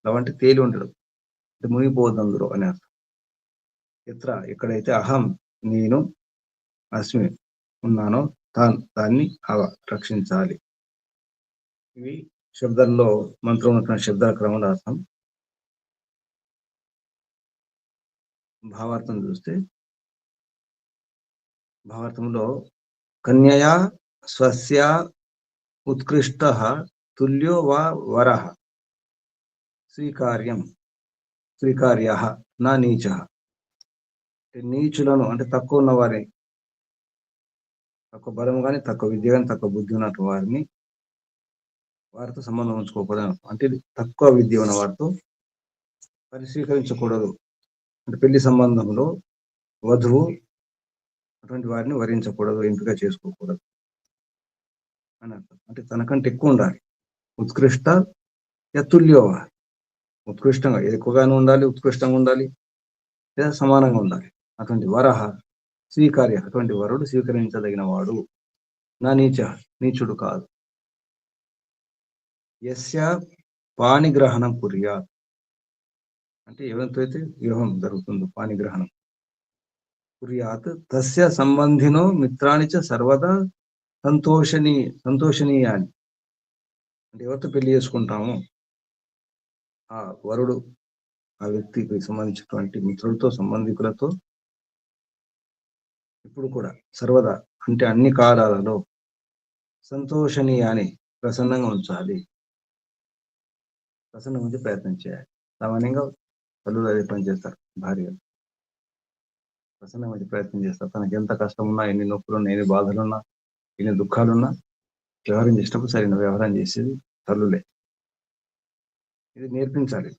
లవ అంటే తేలి ఉండడం అంటే మునిగిపోదందులో అని అర్థం. ఎక్కడైతే అహం నేను అస్మి ఉన్నానో దాన్ని రక్షించాలి. ఇవి శబ్దాల్లో మంత్రం ఉన్నటువంటి శబ్దాల క్రమంలో అర్థం. భావార్థం చూస్తే భావార్థంలో కన్యయా స్వస్య ఉత్కృష్ట తుల్యో వా వరః స్వీకార్య నా నీచ. నీచులను అంటే తక్కువ ఉన్న వారిని, తక్కువ బలం కానీ తక్కువ విద్య కానీ తక్కువ బుద్ధి ఉన్నట్టు వారితో సంబంధం ఉంచుకోకూడదు. అంటే తక్కువ విద్య ఉన్న వారితో పరిశీకరించకూడదు. అంటే పెళ్లి సంబంధంలో వధువు అటువంటి వారిని వరించకూడదు, ఎంపిక చేసుకోకూడదు అని అర్థం. అంటే తనకంటే ఎక్కువ ఉండాలి. ఉత్కృష్ట యతుల్యో, ఉత్కృష్టంగా ఎక్కువగానే ఉండాలి, ఉత్కృష్టంగా ఉండాలి లేదా సమానంగా ఉండాలి. అటువంటి వరహ స్వీకార్య, అటువంటి వరుడు స్వీకరించదగిన వాడు. నా నీచుడు కాదు. యస్య పాణిగ్రహణం కుర్యాత్ అంటే ఎవరితో అయితే వ్యూహం జరుగుతుందో పాణిగ్రహణం కుర్యాత్ తస్య సంబంధినో మిత్రాణి చ సర్వదా సంతోషనీయాని. అంటే ఎవరితో పెళ్లి చేసుకుంటాము ఆ వరుడు ఆ వ్యక్తికి సంబంధించినటువంటి మిత్రులతో సంబంధికులతో ఇప్పుడు కూడా సర్వదా అంటే అన్ని కాలాలలో సంతోషనీయాని ప్రసన్నంగా ఉంచాలి. ప్రసన్నం ఉంచి ప్రయత్నం చేయాలి. సామాన్యంగా తల్లులు అదే పని చేస్తారు. భార్యలు ప్రసన్నం ఉంచి ప్రయత్నం చేస్తారు. తనకి ఎంత కష్టం ఉన్నా, ఎన్ని నొప్పులున్నా, ఎన్ని బాధలున్నా, ఎన్ని దుఃఖాలున్నా వ్యవహారం చేసినప్పుడు సరైన వ్యవహారం చేసేది తల్లులే. ఇది నేర్పించాలి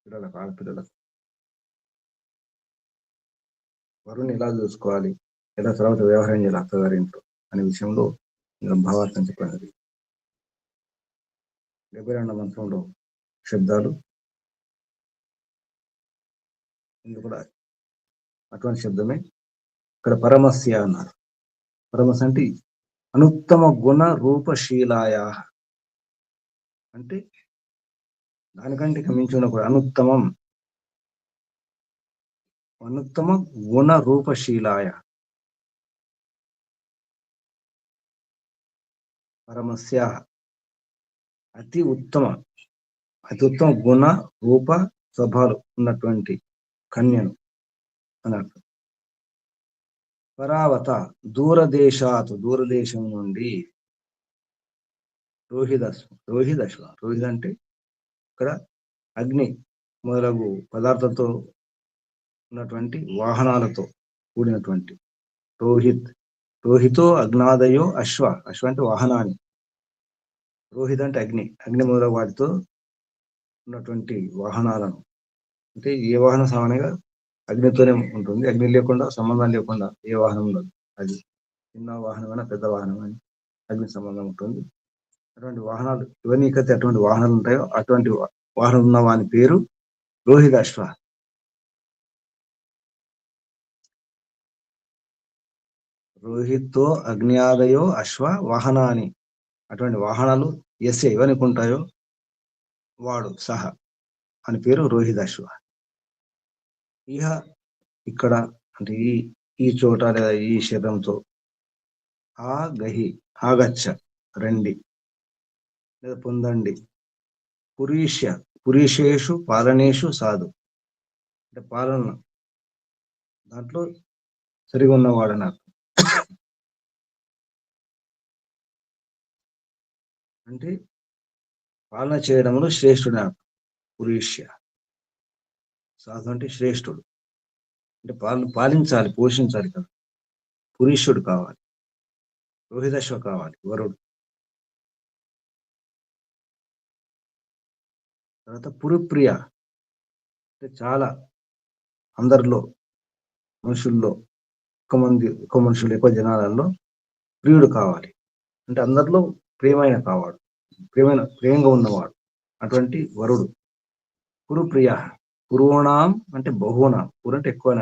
పిల్లలకు, ఆడపిల్లలకు. వరుణ్ణి ఎలా చూసుకోవాలి, ఎలా తర్వాత వ్యవహారం చేయాలి అత్తగారి ఇంట్లో అనే విషయంలో భావార్థం చెప్పినది. 72వ మంత్రంలో శబ్దాలు ఇది కూడా అటువంటి శబ్దమే. ఇక్కడ పరమస్య అన్నారు. పరమస్ అంటే అనుత్తమ గుణ రూపశీలాయ అంటే దానికంటే మించి ఉన్న కూడా అనుత్తమ గుణ రూపశీలాయ పరమస్య అతి ఉత్తమ అతి ఉత్తమ గుణ రూప స్వభావాలు ఉన్నటువంటి కన్యను అని అర్థం. పరావత దూరదేశాత్ దూరదేశం నుండి రోహిదశ్వ రోహిద్ అంటే ఇక్కడ అగ్ని మొదలగు పదార్థాలతో ఉన్నటువంటి వాహనాలతో కూడినటువంటి రోహిత్. రోహితో అగ్నాదయో అశ్వ అంటే వాహనాన్ని. రోహిత్ అంటే అగ్ని మొదలగు వాటితో ఉన్నటువంటి వాహనాలను. అంటే ఏ వాహనం సామాన్యంగా అగ్నితోనే ఉంటుంది. అగ్ని లేకుండా సంబంధం లేకుండా ఏ వాహనం ఉండదు. అది చిన్న వాహనమైనా పెద్ద వాహనమైనా అగ్ని సంబంధం ఉంటుంది. అటువంటి వాహనాలు ఎవరికైతే అటువంటి వాహనాలు ఉంటాయో అటువంటి వాహనం ఉన్న వాని పేరు రోహితాశ్వ. రోహితో అగ్నియాదయో అశ్వ వాహనాన్ని. అటువంటి వాహనాలు ఎస్ఏ ఎవరికి ఉంటాయో వాడు సహ అని పేరు రోహితాశ్వ. ఇహ ఇక్కడ అంటే ఈ చోట లేదా ఈ శరీరంతో ఆ గహి ఆగచ్చ రండి లేదా పొందండి. పురీషేషు పాలనేషు సాధు అంటే పాలన దాంట్లో సరిగా ఉన్నవాడు నాకు. అంటే పాలన చేయడంలో శ్రేష్ఠుడు నాకు. పురీష్య సాధు అంటే శ్రేష్ఠుడు అంటే పాలించాలి, పోషించాలి కదా. పురీషుడు కావాలి, రోహితాశ్వ కావాలి, వరుడు. తర్వాత పురుప్రియ అంటే చాలా అందరిలో మనుషుల్లో ఎక్కువ మనుషులు ఎక్కువ జనాలలో ప్రియుడు కావాలి. అంటే అందరిలో ప్రేమగా ఉన్నవాడు అటువంటి వరుడు. పురుప్రియ. పురోణాం అంటే బహూనాం. పురు అంటే ఎక్కువ,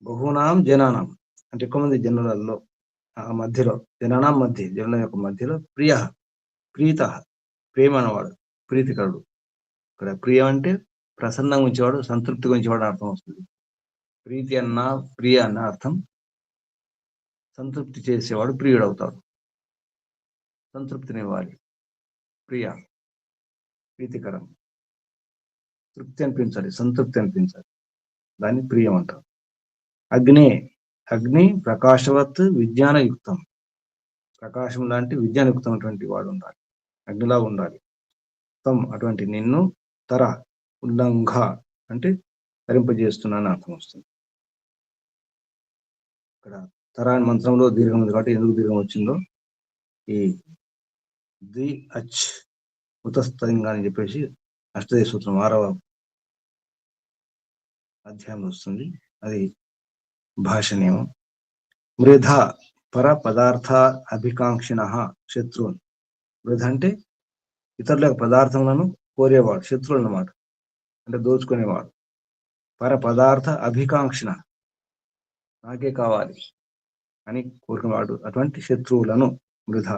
బహూనాం జనానాం అంటే ఎక్కువ మంది జనులలో మధ్యలో, జనానాం మధ్య జనుల యొక్క మధ్యలో ప్రీత ప్రేమ అన్నవాడు, ప్రీతికరుడు. ఇక్కడ ప్రియ అంటే ప్రసన్నంగా ఉంచేవాడు, సంతృప్తిగా ఉంచేవాడు అర్థం వస్తుంది. ప్రీతి అన్న ప్రియ అన్న అర్థం సంతృప్తి చేసేవాడు ప్రియుడు అవుతాడు. సంతృప్తినివ్వాలి. ప్రియ ప్రీతికరం, తృప్తి అనిపించాలి, సంతృప్తి అనిపించాలి, దాన్ని ప్రియం అంటారు. అగ్ని ప్రకాశవత్ విజ్ఞానయుక్తం. ప్రకాశం లాంటి విజ్ఞానయుక్తమైనటువంటి వాడు ఉండాలి, అగ్నిలా ఉండాలి. అటువంటి నిన్ను తర ఉల్లంఘ అంటే ధరింపజేస్తున్నాను అర్థం వస్తుంది. ఇక్కడ తర అని మంత్రంలో దీర్ఘం ఉంది కాబట్టి ఎందుకు దీర్ఘం వచ్చిందో ఈ ది అచ్ ఉతస్థంగా అని చెప్పేసి అష్టదశ సూత్రం 6వ అధ్యాయంలో వస్తుంది. అది భాష నియమం. మృధ పర పదార్థ అభికాంక్షిణ శత్రువున్. మృధ అంటే ఇతరుల యొక్క పదార్థములను కోరేవాడు, శత్రువులు అన్నమాట, అంటే దోచుకునేవాడు. పర పదార్థ అభికాంక్షణ నాకే కావాలి అని కోరుకునేవాడు. అటువంటి శత్రువులను మృధ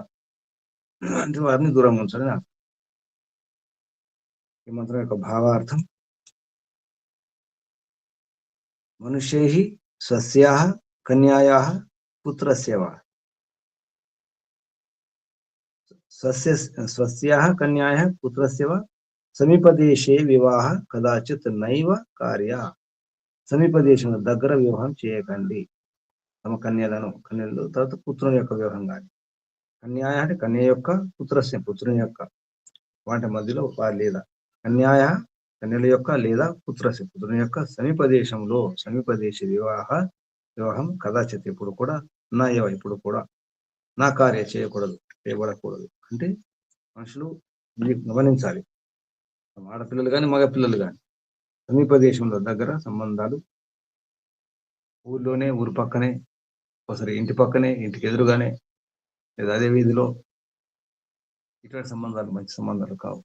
అంటే వారిని దూరంగా ఉంచాలని అర్థం. ఈ మంత్రం యొక్క భావార్థం మనుష్యై స్వస్యాః కన్యాయాః పుత్రస్య వా. స్వస్యాః కన్యాయాః పుత్రస్య వా సమీపదేశే వివాహ కదాచిత్ నైవ కార్య. సమీప దేశంలో దగ్గర వివాహం చేయకండి. తమ కన్యలు తర్వాత పుత్రుని యొక్క వివాహం కానీ. కన్యాయ అంటే కన్య యొక్క, పుత్రుని యొక్క, వాటి మధ్యలో వారి లేదా కన్యాయ కన్యల యొక్క లేదా పుత్రుని యొక్క సమీప దేశ వివాహం కదాచిత్ ఇప్పుడు కూడా ఇప్పుడు కూడా నా కార్య చేయబడకూడదు. అంటే మనుషులు గమనించాలి, ఆడపిల్లలు కానీ మగపిల్లలు కానీ సమీప దేశంలో దగ్గర సంబంధాలు, ఊర్లోనే, ఊరు పక్కనే, ఒకసారి ఇంటి పక్కనే, ఇంటికి ఎదురుగానే లేదా అదే వీధిలో ఇటువంటి సంబంధాలు మంచి సంబంధాలు కావు.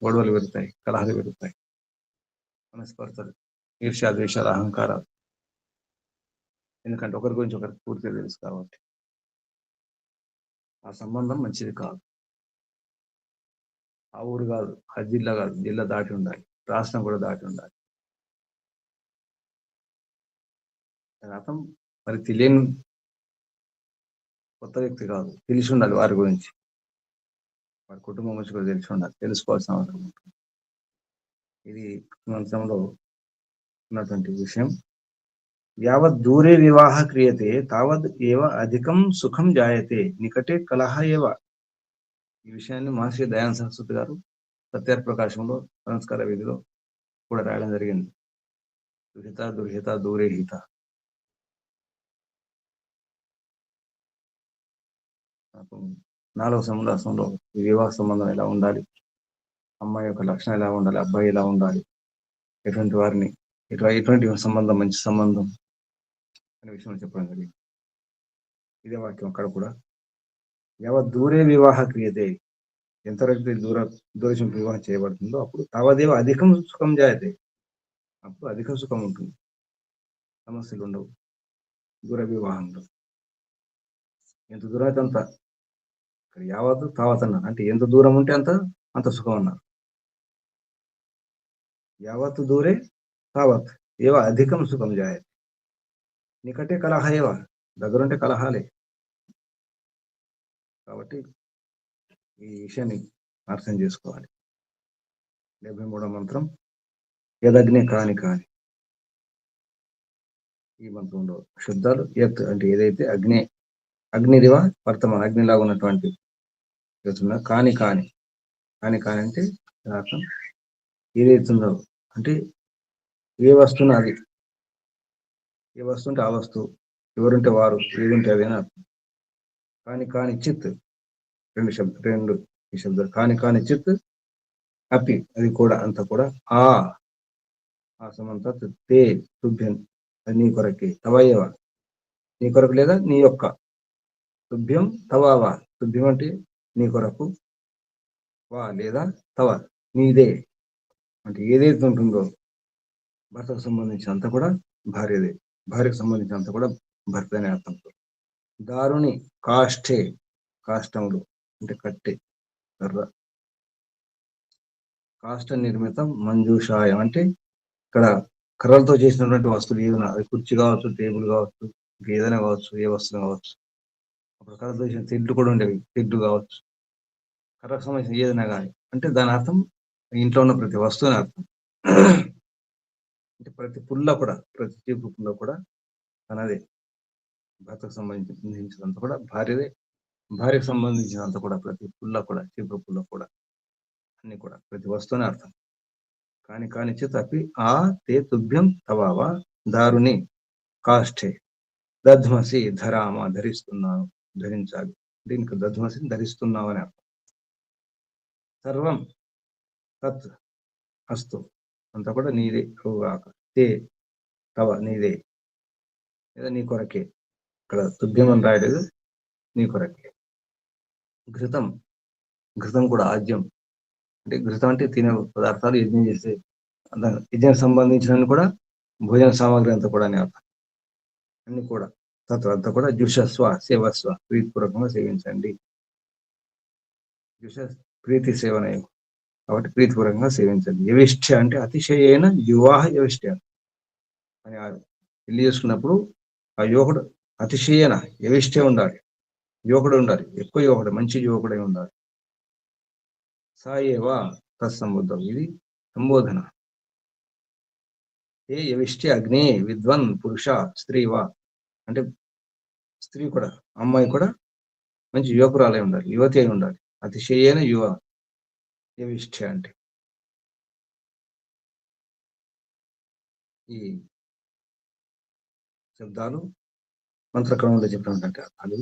గొడవలు పెరుగుతాయి, కలహాలు పెరుగుతాయి, మనస్పర్ధలు, ఈర్ష్య ద్వేషాలు, అహంకారాలు. ఎందుకంటే ఒకరి గురించి ఒకరికి పూర్తిగా తెలుసు కాబట్టి ఆ సంబంధం మంచిది కాదు. ఆ ఊరు కాదు, ఆ జిల్లా కాదు, జిల్లా దాటి ఉండాలి, రాష్ట్రం కూడా దాటి ఉండాలి. అర్థం మరి తెలియని కొత్త వ్యక్తి కాదు, తెలిసి ఉండాలి వారి గురించి. వారి కుటుంబం గురించి కూడా తెలిసి ఉండాలి, తెలుసుకోవాల్సిన అవసరం ఉంటుంది. ఇది మంత్రంలో ఉన్నటువంటి విషయం. యావత్ దూరే వివాహ క్రియతే తావద్ ఏవ అధికం సుఖం జాయతే నికటే కలహ ఏవ. ఈ విషయాన్ని మహర్షి దయానంద సరస్వతి గారు సత్యార్ ప్రకాశంలో సంస్కార విధిలో కూడా రాయడం జరిగింది. దుహిత దుర్హిత దూరే హిత. నాలుగవ సముదాసంలో ఈ వివాహ సంబంధం ఎలా ఉండాలి, అమ్మాయి యొక్క లక్షణం ఎలా ఉండాలి, అబ్బాయి ఎలా ఉండాలి, ఎటువంటి వారిని ఎటువంటి సంబంధం మంచి సంబంధం అనే విషయం చెప్పడం జరిగింది. ఇదే వాక్యం అక్కడ కూడా. యావత్ దూరే వివాహ క్రియతే, ఎంతవరకు దూరం వివాహం చేయబడుతుందో అప్పుడు తావదేవ అధికం సుఖం జాయతే, అప్పుడు అధిక సుఖం ఉంటుంది, సమస్యలు ఉండవు దూర వివాహంలో. ఎంత దూరం అయితే అంత, యావత్ తావత్ అన్నారు అంటే ఎంత దూరం ఉంటే అంత సుఖం అన్నారు. యావత్ దూరే తావత్ ఏవ అధికం సుఖం జాయతే నికటే కలహ ఏవ, దగ్గరుంటే కలహాలే. కాబట్టి ఈ విషయాన్ని అర్థం చేసుకోవాలి. 73వ మంత్రం యదగ్ని కాని కాని. ఈ మంత్రంలో శబ్దాలు యత్ అంటే ఏదైతే అగ్నిదివ వర్తమాన అగ్నిలాగా ఉన్నటువంటి కాని కాని కాని కాని అంటే అర్థం ఏదైతుందో అంటే ఏ వస్తువున అది, ఏ వస్తువు ఉంటే ఆ వస్తువు, ఎవరుంటే వారు, ఏది ఉంటే అది అని అర్థం. కాని కాని చిత్, రెండు ఈ శబ్దాలు. కాని కాని చిత్ అపి, అది కూడా అంత కూడా. ఆ సమంత తే తుభ్యం, అది నీ కొరకే. తవయవ, నీ కొరకు లేదా నీ యొక్క. తుభ్యం తవావా, తుభ్యం అంటే నీ కొరకు, వా లేదా తవ నీదే. అంటే ఏదైతే ఉంటుందో భర్తకు సంబంధించినంత కూడా భార్యదే, భార్యకు సంబంధించినంత కూడా భర్త అనే అర్థంతో. దారుని కాష్ఠే, కాష్టములు అంటే కట్టె కర్ర. కాష్ట నిర్మితం మంజూషాయం అంటే ఇక్కడ కర్రలతో చేసినటువంటి వస్తువులు ఏదైనా, అది కుర్చీ కావచ్చు, టేబుల్ కావచ్చు, ఏదైనా కావచ్చు, ఏ వస్తువు కావచ్చు. అప్పుడు కర్రలతో చేసిన తెడ్లు కూడా ఉండేవి, తెడ్లు కావచ్చు. కర్రకు సంబంధించిన ఏదైనా కానీ అంటే దాని అర్థం ఇంట్లో ఉన్న ప్రతి వస్తువు అని అర్థం. అంటే ప్రతి పుల్ల కూడా, ప్రతి చీపు పుల్ల కూడా తనదే. భర్తకు సంబంధించినంత కూడా భార్యదే, భార్యకు సంబంధించినంత కూడా ప్రతి పుల్ల కూడా, చీపు పుల్ల కూడా, అన్ని కూడా ప్రతి వస్తువుని అర్థం. కాని కానిచ్చి తప్పి ఆ తే తుభ్యం తవావా దారుని కాష్ఠే దధ్మసి ధరామ, ధరిస్తున్నాను, ధరించాలి. దీనికి దధ్మసి ధరిస్తున్నావు అని అర్థం. సర్వం తత్ అస్తు, అంతా కూడా నీదే అవుగాక. తే తవ నీదే, లేదా నీ కొరకే. ఇక్కడ తుభ్యం అని రాయలేదు, నీ కొరకే. ఘృతం, ఘృతం కూడా ఆజ్యం అంటే, ఘృతం అంటే తినే పదార్థాలు, యజ్ఞం చేసే యజ్ఞం సంబంధించిన కూడా భోజన సామాగ్రి అంతా కూడా అని అర్థం. అన్ని కూడా తత్వ అంతా కూడా జుషస్వ సేవస్వ, ప్రీతిపూర్వకంగా సేవించండి. జుష ప్రీతి సేవనయం కాబట్టి ప్రీతిపూర్వకంగా సేవించండి. యవిష్ఠ అంటే అతిశయైన యువాహ యవిష్ఠ అని పెళ్లి చేసుకున్నప్పుడు ఆ యువకుడు అతిశయన యవిష్ఠే ఉండాలి, యువకుడు ఉండాలి, ఎక్కువ యువకుడు, మంచి యువకుడై ఉండాలి. సాయేవా తత్సంబుద్ధం, ఇది సంబోధన. ఏ యవిష్ఠే అగ్నే విద్వన్ పురుష స్త్రీవా అంటే స్త్రీ కూడా, అమ్మాయి కూడా మంచి యువకురాలై ఉండాలి, యువతి అయి ఉండాలి. అతిశయైన యువ యవిష్ఠ అంటే. ఈ శబ్దాలు మంత్రక్రమంలో చెప్పినటువంటి అర్థాలు.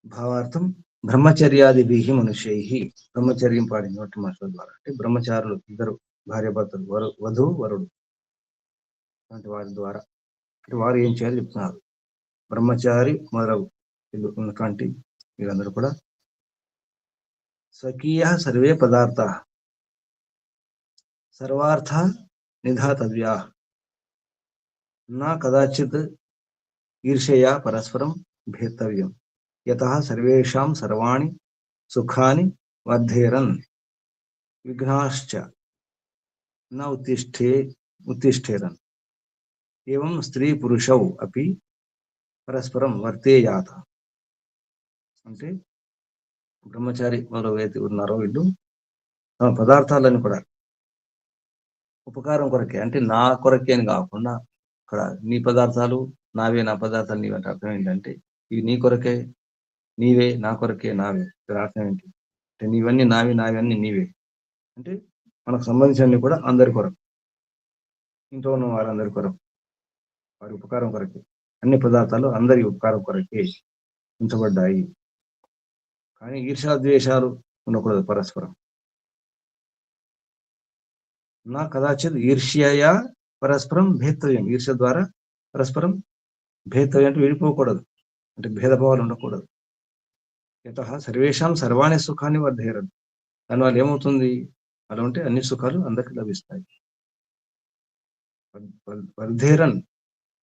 భావార్థం బ్రహ్మచర్యాదిభి మనుష్యై, బ్రహ్మచర్యం పాటించినటువంటి మనుషుల ద్వారా అంటే బ్రహ్మచారులు ఇద్దరు భార్యాభర్తలు, వధువు వరుడు, అలాంటి వారి ద్వారా అంటే వారు ఏం చేయాలో చెప్తున్నారు. బ్రహ్మచారి మొదలగు ఉన్నటువంటి వీరందరూ కూడా స్వకీయ సర్వే పదార్థ సర్వార్థ నిధాతవ్యా నా కదాచిత్ ఈర్షయా పరస్పరం భేత్తవ్యం యతః సర్వేషాం సర్వాణి సుఖాని వర్ధేరన్ విఘ్నాశ్చ న ఉత్తిష్ఠేరన్ ఏవం స్త్రీ పురుషౌ అపి పరస్పరం వర్తేయాత. అంటే బ్రహ్మచారి ఎవరైతే ఉన్నారో వీళ్ళు తమ పదార్థాలను కూడా ఉపకారం కొరకే, అంటే నా కొరకే అని కాకుండా, ఇక్కడ నీ పదార్థాలు నావే, నా పదార్థాలు నీవే అంటే అర్థం ఏంటంటే ఇవి నీ కొరకే నీవే, నా కొరకే నావే. ఇక్కడ అర్థం ఏంటి అంటే నీవన్నీ నావి, నావన్నీ నీవే. అంటే మనకు సంబంధించినవి కూడా అందరి కొరకు, ఇంట్లో ఉన్న వారందరి కొరకు, వారి ఉపకారం కొరకే. అన్ని పదార్థాలు అందరి ఉపకారం కొరకే ఉంచబడ్డాయి. కానీ ఈర్షాద్వేషాలు ఉండకూడదు పరస్పరం. నా కదాచిత్ ఈర్ష్యయ పరస్పరం భేత్తవ్యం. ఈర్ష ద్వారా పరస్పరం భేత్తవ్యం అంటే విడిపోకూడదు, అంటే భేదభావాలు ఉండకూడదు. యత సర్వేషాం సర్వాణి సుఖాన్ని వర్ధేరన్. దానివల్ల ఏమవుతుంది, అలా ఉంటే అన్ని సుఖాలు అందరికి లభిస్తాయి. వర్ధేరన్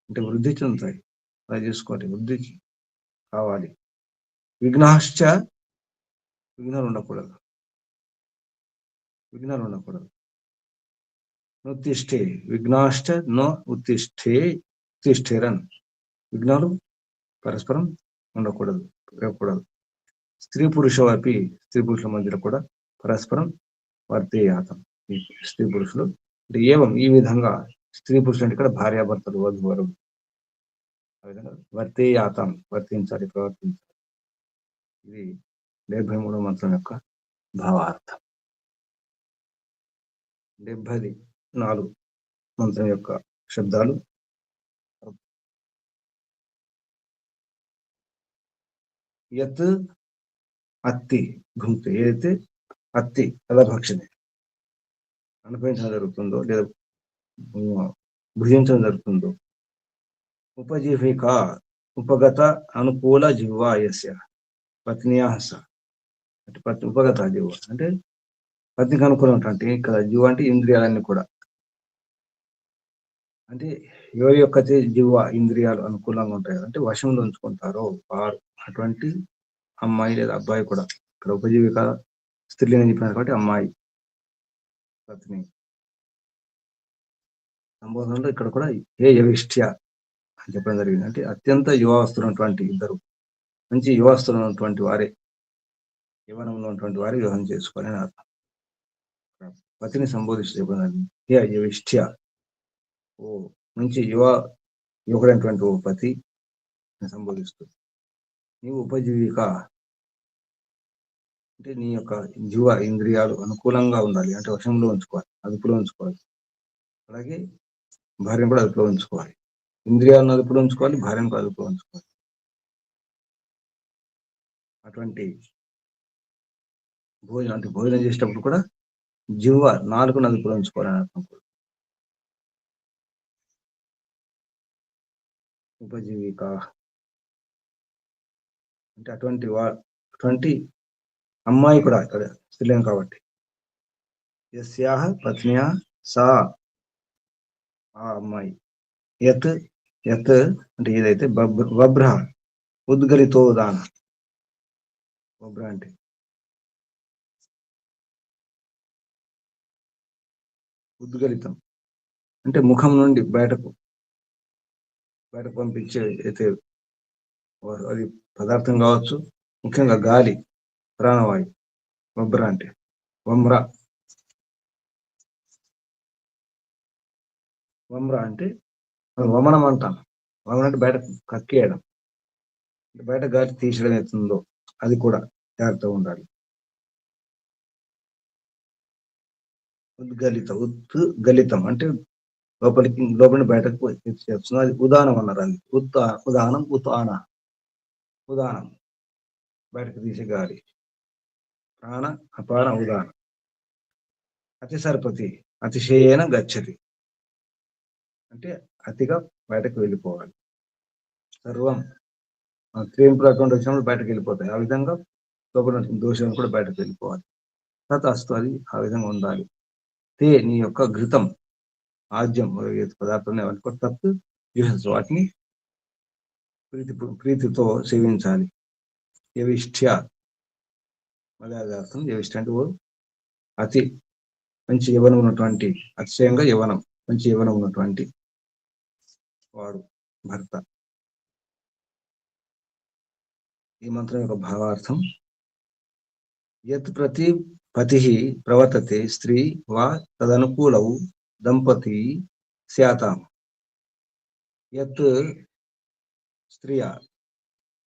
అంటే వృద్ధి చెందుతాయి. అలా చేసుకోవాలి, వృద్ధి కావాలి. విఘ్నాశ్చ విఘ్నాలు ఉండకూడదు, విఘ్నాలు ఉండకూడదు. నుత్తిష్ఠే విఘ్నాశ్చ నో ఉత్తిష్ఠే ఉత్తిష్ఠేరన్. విఘ్నాలు పరస్పరం ఉండకూడదు, పెరగకూడదు. స్త్రీ పురుషులపి, స్త్రీ పురుషుల మధ్యలో కూడా పరస్పరం వర్తేయాతం. ఈ స్త్రీ పురుషులు అంటే ఏవం ఈ విధంగా, స్త్రీ పురుషులు అంటే ఇక్కడ భార్యాభర్తలు, వధువరు, ఆ విధంగా వర్తేయాతం వర్తించాలి, ప్రవర్తించాలి. ఇది 73వ మంత్రం యొక్క భావార్థం. 74 మంత్రం యొక్క శబ్దాలు. యత్ అత్తి భుంక్తే, ఏదైతే అత్తి ఫలభక్షణే అనుభవించడం జరుగుతుందో లేదా భుజించడం జరుగుతుందో, ఉపజీవిక ఉపగత అనుకూల జిహ్వాయస్య పత్నియా స. అంటే ఉపగత జిహ్వ అంటే పత్నికి అనుకూలం అంటే ఇక్కడ జిహ్వ అంటే ఇంద్రియాలన్నీ కూడా, అంటే ఎవరి యొక్క జిహ్వ ఇంద్రియాలు అనుకూలంగా ఉంటాయి అంటే వశంలో ఉంచుకుంటారో వారు, అటువంటి అమ్మాయి లేదా అబ్బాయి కూడా. ఇక్కడ ఉపజీవిక స్త్రీలింగం చెప్పినారు కాబట్టి అమ్మాయి పత్ని సంబోధనలో ఇక్కడ కూడా ఏ యవిష్ఠ్య అని చెప్పడం జరిగింది. అంటే అత్యంత యువావస్తున్నటువంటి ఇద్దరు, మంచి యువాస్తున్నటువంటి వారే, యవనంలో ఉన్నటువంటి వారే వివాహం చేసుకోవాలని అర్థం. పతిని సంబోధిస్తూ చెప్పడం హే యవిష్ఠ్య, ఓ మంచి యువకుడైనటువంటి ఓ పతి సంబోధిస్తూ, నీవు ఉపజీవిక అంటే నీ యొక్క జీవ ఇంద్రియాలు అనుకూలంగా ఉండాలి, అంటే వశంలో ఉంచుకోవాలి, అదుపులో ఉంచుకోవాలి. అలాగే భార్యను కూడా అదుపులో ఉంచుకోవాలి, ఇంద్రియాలను అదుపులో ఉంచుకోవాలి, భార్యను కూడా అదుపులో ఉంచుకోవాలి. అటువంటి భోజనం అంటే భోజనం చేసేటప్పుడు కూడా జీవ నాలుగును అదుపులో ఉంచుకోవాలని అర్థం. ఉపజీవిక అంటే అటువంటి అమ్మాయి కూడా ఇక్కడ స్త్రీలింగం కాబట్టి, యస్యాహ పత్నియా సా, ఆ అమ్మాయి, యత్ యత్ అంటే ఏదైతే వభ్ర ఉద్గలితో దాన, వభ్ర అంటే ఉద్గలితం అంటే ముఖం నుండి బయటకు పంపించే అయితే అది పదార్థం కావచ్చు, ముఖ్యంగా గాలి, ప్రాణవాయు. వభ్ర అంటే వమ్ర, వమ్ర అంటే వమనం అంటాం. వమనం అంటే బయట కక్కేయడం, బయట గాలి తీసడం అవుతుందో అది కూడా జాగ్రత్తగా ఉండాలి. ఉద్గలితం అంటే లోపలి బయటకు చేస్తుంది, అది ఉదానం అన్నారు. అది ఉదానం ఉదానం బయటకు తీసే గాలి, ప్రాణ అపాన ఉదానం. అతి సర్పతి అతిశయేన గచ్చతి అంటే అతిగా బయటకు వెళ్ళిపోవాలి. సర్వం క్రియంపులు అటువంటి వచ్చినప్పుడు బయటకు వెళ్ళిపోతాయి, ఆ విధంగా లోపల దోషం కూడా బయటకు వెళ్ళిపోవాలి. తతస్తు అది ఆ విధంగా ఉండాలి. తే నీ యొక్క ఘృతం ఆజ్యం పదార్థం అనుకో తప్పు వాటిని ప్రీతితో సేవించాలి. యవిష్ఠ్య మర్యాదార్థం. యవిష్ఠ అంటే ఓ అతి మంచి యవనం ఉన్నటువంటి, అతిశయంగా యవనం, మంచి యవనం ఉన్నటువంటి వాడు భర్త. ఈ మంత్రం యొక్క భావార్థం యత్ ప్రతి పతి ప్రవర్తతే స్త్రీ వా తదనుకూలౌ దంపతి స్యాతాం. యత్ స్త్రియా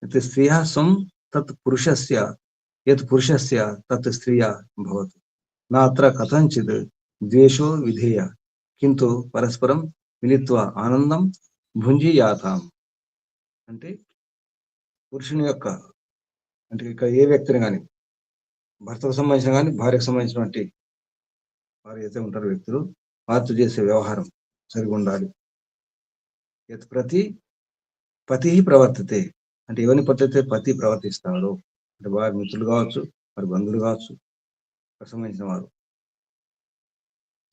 యత్ స్త్రియా స్వం తత్ పురుషస్య యత్ పురుషస్య తత్ స్త్రియా భవతు. నాత్ర కథంచిత్ ద్వేషో విధేయ కింటు పరస్పరం మిలిత్వా ఆనందం భుంజీయాతాం. అంటే పురుషుని యొక్క, అంటే ఇక్కడ ఏ వ్యక్తిని కానీ, భర్తకు సంబంధించిన కానీ భార్యకు సంబంధించినటువంటి వారు అయితే ఉంటారు వ్యక్తులు, వారితో చేసే వ్యవహారం సరిగా ఉండాలి. యత్ ప్రతి పతి ప్రవర్తితే, అంటే ఎవరిని పద్ధతి పతి ప్రవర్తిస్తాడో, అంటే వారి మిత్రులు కావచ్చు, వారి బంధువులు కావచ్చు, సంబంధించిన వారు.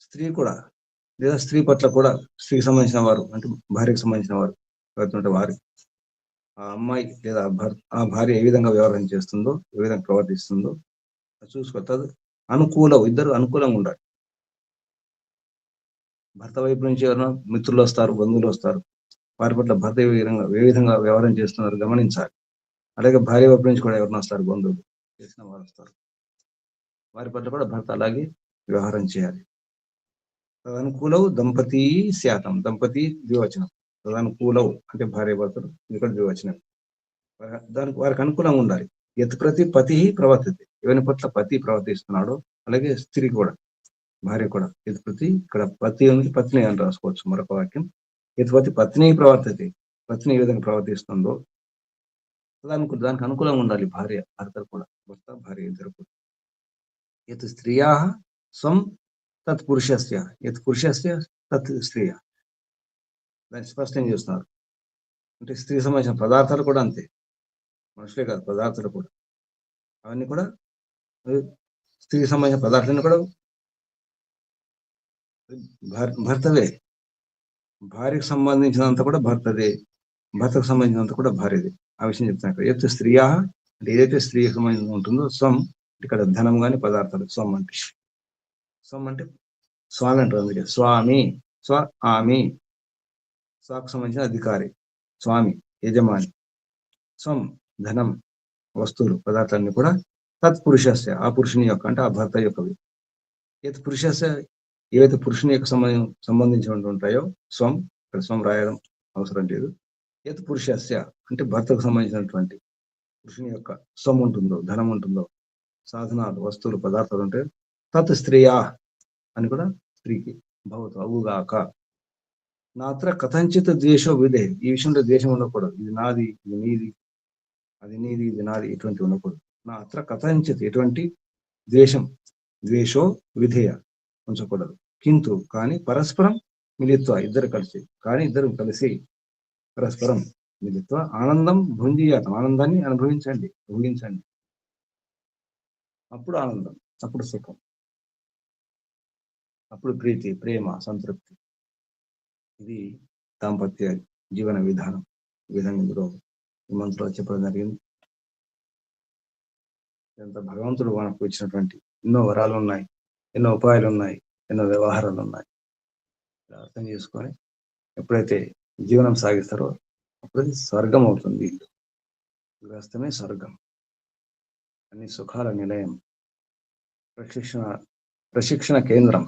స్త్రీ కూడా, లేదా స్త్రీ పట్ల కూడా, స్త్రీకి సంబంధించిన వారు అంటే భార్యకు సంబంధించిన వారు ఎవరుంటే వారి ఆ అమ్మాయి లేదా ఆ భార్య ఏ విధంగా వ్యవహారం చేస్తుందో, ఏ విధంగా ప్రవర్తిస్తుందో చూసుకో. అనుకూలం, ఇద్దరు అనుకూలంగా ఉండాలి. భర్త వైపు నుంచి ఎవరైనా మిత్రులు వస్తారు, బంధువులు వస్తారు, వారి పట్ల భర్త ఏ విధంగా వ్యవహారం చేస్తున్నారు గమనించాలి. అలాగే భార్య వైపు నుంచి కూడా ఎవరైనా వస్తారు, బంధువులు చేసిన వారు వస్తారు, వారి పట్ల కూడా భర్త అలాగే వ్యవహారం చేయాలి. తదనుకూలవు దంపతి శాతం, దంపతి ద్వివచనం. తదనుకూలవు అంటే భార్య భర్తలు, ఇది కూడా ద్వివచనం. దానికి వారికి అనుకూలంగా ఉండాలి. యత్ ప్రతి పతి ప్రవర్తితే, ఎవరి పట్ల పతి ప్రవర్తిస్తున్నాడో అలాగే స్త్రీ కూడా, భార్య కూడా. యత్ ప్రతి, ఇక్కడ పతి ఉంది, పత్ని అని రాసుకోవచ్చు మరొక వాక్యం. యత్ ప్రతి పత్ని ప్రవర్తితే, పత్ని ఏ విధంగా ప్రవర్తిస్తుందో దానికి అనుకూలంగా ఉండాలి భార్య భర్తలు కూడా, భర్త భార్య ఇద్దరు కూడా. యత్ స్త్రియా స్వం తత్ పురుషస్య, యత్ పురుషస్య తత్ స్త్రీయ. దాన్ని స్పష్టం చేస్తున్నారు. అంటే స్త్రీకి సంబంధించిన పదార్థాలు కూడా అంతే, మనుషులే కాదు పదార్థాలు కూడా, అవన్నీ కూడా స్త్రీకి సంబంధించిన పదార్థాన్ని కూడా భర్తవే. భార్యకు సంబంధించినంత కూడా భర్తదే, భర్తకు సంబంధించినంత కూడా భార్యదే. ఆ విషయం చెప్తాను. ఎత్తు స్త్రీయా అంటే ఏదైతే స్త్రీకి సంబంధించి ఉంటుందో, స్వం ఇక్కడ ధనం కానీ పదార్థాలు. స్వం అంటే స్వామి అంటారు, అందుకే స్వామి, స్వ ఆమి, స్వాకు సంబంధించిన అధికారి, స్వామి యజమాని. స్వం ధనం, వస్తువులు, పదార్థాలన్నీ కూడా తత్పురుషస్య ఆ పురుషుని యొక్క, అంటే ఆ భర్త యొక్కవి. యత్ పురుషస్య ఏవైతే పురుషుని యొక్క సంబంధించినటువంటి ఉంటాయో, స్వం, ఇక్కడ స్వం రాయడం అవసరం లేదు. యత్ పురుషస్య అంటే భర్తకు సంబంధించినటువంటి పురుషుని యొక్క స్వం ఉంటుందో, ధనం ఉంటుందో, సాధనాలు, వస్తువులు, పదార్థాలు ఉంటాయి. తత్ స్త్రీయా అని కూడా స్త్రీకి భవతు అవుగాక. నాత్ర కథంచిత్ ద్వేషో విధే, ఈ విషయంలో ద్వేషం ఉండకూడదు. ఇది నాది, ఇది నీది, అది నీది, ఇది నాది, ఇటువంటి ఉండకూడదు. నాత్ర కథంచిత్ ఎటువంటి ద్వేషో విధేయ ఉంచకూడదు. కింటు కానీ పరస్పరం మిలిత్వ ఇద్దరు కలిసి పరస్పరం మిలిత్వ ఆనందం భుంజీయాతం, ఆనందాన్ని ఊహించండి. అప్పుడు ఆనందం, అప్పుడు సుఖం, అప్పుడు ప్రీతి, ప్రేమ, సంతృప్తి. ఇది దాంపత్య జీవన విధానం. ఈ విధంగా ఇందులో ఈ మంత్రంలో చెప్పడం జరిగింది. ఎంత భగవంతుడు మనకు ఇచ్చినటువంటి ఎన్నో వరాలు ఉన్నాయి, ఎన్నో ఉపాయాలు ఉన్నాయి, ఎన్నో వ్యవహారాలు ఉన్నాయి. అర్థం చేసుకొని ఎప్పుడైతే జీవనం సాగిస్తారో అప్పుడు స్వర్గం అవుతుంది. ఇల్లు గృహస్థమే స్వర్గం, అన్ని సుఖాల నిలయం, ప్రశిక్షణ కేంద్రం.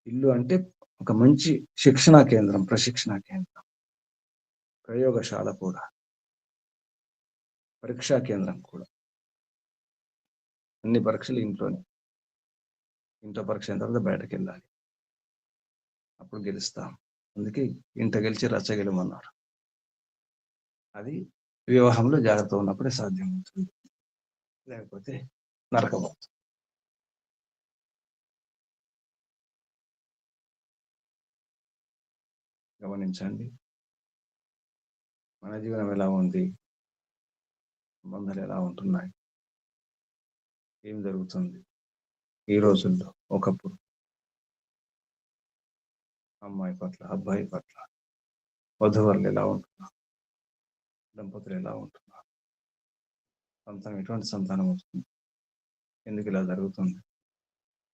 ఇల్లు అంటే ఒక మంచి శిక్షణా కేంద్రం, ప్రశిక్షణ కేంద్రం, ప్రయోగశాల కూడా, పరీక్షా కేంద్రం కూడా. అన్ని పరీక్షలు ఇంట్లోనే. ఇంట్లో పరీక్ష అయిన తర్వాత బయటకు వెళ్ళాలి, అప్పుడు గెలుస్తాం. అందుకే ఇంట గెలిచి రచ్చ గెలమన్నారు. అది వివాహంలో జాగ్రత్త ఉన్నప్పుడే సాధ్యం అవుతుంది, లేకపోతే నరకం అవుతుంది. గమనించండి, మన జీవనం ఎలా ఉంది, సంబంధాలు ఎలా ఉంటున్నాయి, ఏం జరుగుతుంది ఈ రోజుల్లో. ఒకప్పుడు అమ్మాయి పట్ల, అబ్బాయి పట్ల, వధువర్లు ఎలా ఉంటున్నారు, దంపతులు ఎలా ఉంటున్నారు, ఎటువంటి సంతానం వస్తుంది, ఎందుకు ఇలా జరుగుతుంది,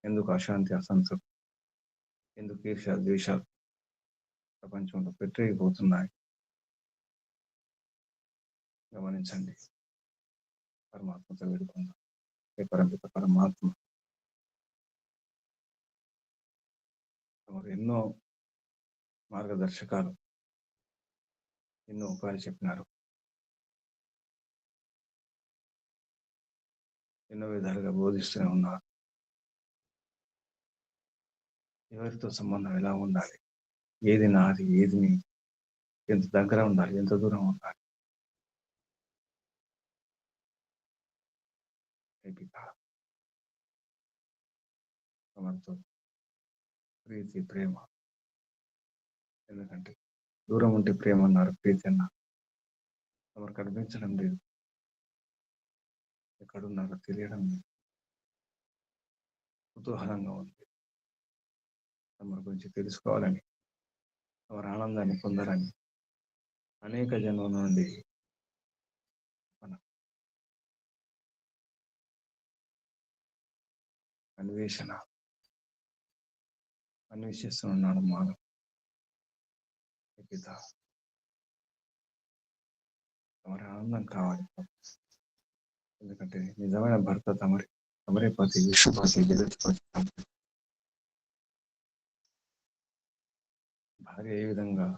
ఎందుకు అశాంతి, అసంతృప్తి, ఎందుకు ఈర్ష్య, ద్వేషాలు ప్రపంచంలో పెట్టిపోతున్నాయి. గమనించండి. పరమాత్మతో వేడుకుందాం. హే పరమిత పరమాత్మ, తమరు ఎన్నో మార్గదర్శకాలు, ఎన్నో ఉపాయాలు చెప్పినారు. ఎన్నో విధాలుగా బోధిస్తూనే ఉన్నారు. ఎవరితో సంబంధం ఎలా ఉండాలి, ఏది నాది, ఏది నీ, ఎంత దగ్గర ఉండాలి, ఎంత దూరం ఉండాలి. తమతో ప్రీతి, ప్రేమ. ఎందుకంటే దూరం ఉంటే ప్రేమ అన్నారు, ప్రీతి అన్నారు. తమరు కనిపించడం లేదు, ఎక్కడున్నారో తెలియడం లేదు. కుతూహలంగా ఉంది తమరి గురించి తెలుసుకోవాలని, తమరి ఆనందాన్ని పొందాలని. అనేక జన్మల నుండి మన అన్వేషిస్తున్నాడు మానవ పిత. తమరి ఆనందం కావాలి. ఎందుకంటే నిజమైన భర్త తమరే పతి, విశ్వపతి, జగత్పతి. భార్య ఏ విధంగా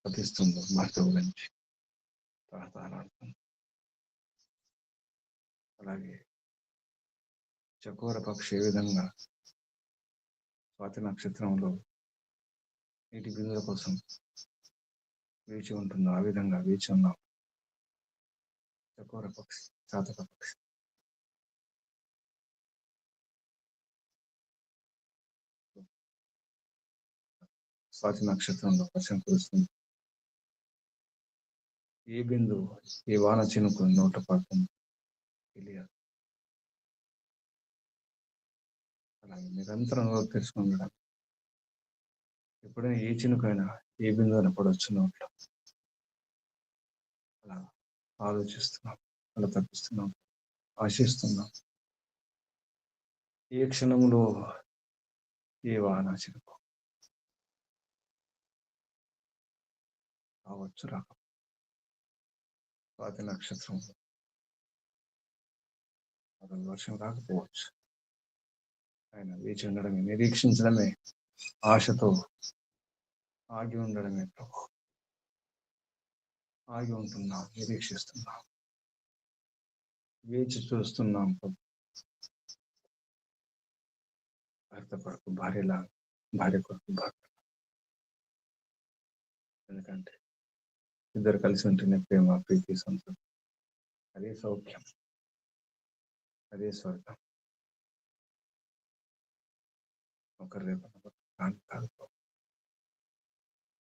పతిస్తుందో భర్త గురించి తాతాలాడుతుంది. అలాగే చకోర పక్షి ఏ విధంగా స్వాతి నక్షత్రంలో నీటి బిందుల కోసం వేచి ఉంటుందో, ఆ విధంగా వేచి ఉన్నాం. చకోర పక్షి, చాతక పక్షి. స్వాతి నక్షత్రంలో వర్షం కురుస్తుంది. ఏ బిందువు, ఏ వాన చినుకు నోట పడుతుంది తెలియదు. అలాగే నిరంతరం తెలుసుకుంటాం. ఎప్పుడైనా ఏ చినుకైనా, ఏ బిందువున పడవచ్చు నోట్లో. అలా ఆలోచిస్తున్నాం, అలా తప్పిస్తున్నాం, ఆశిస్తున్నాం. ఏ క్షణంలో ఏ వాన చినుకు రావచ్చు, రాక. స్వాతి నక్షత్రంలో అతను వర్షం రాకపోవచ్చు. ఆయన వేచి ఉండడమే, నిరీక్షించడమే, ఆశతో ఆగి ఉండడమే ప్రభు. ఆగి ఉంటున్నాం, నిరీక్షిస్తున్నాం, వేచి చూస్తున్నాం ప్రభు. భర్త కొరకు భార్యలా, భార్య కొరకు భర్త. ఎందుకంటే ఇద్దరు కలిసి ఉంటేనే ప్రేమ, ప్రీతి, సంతోషం. అదే సౌఖ్యం, అదే స్వర్గం. ఒకరు లేకుండా కాదు.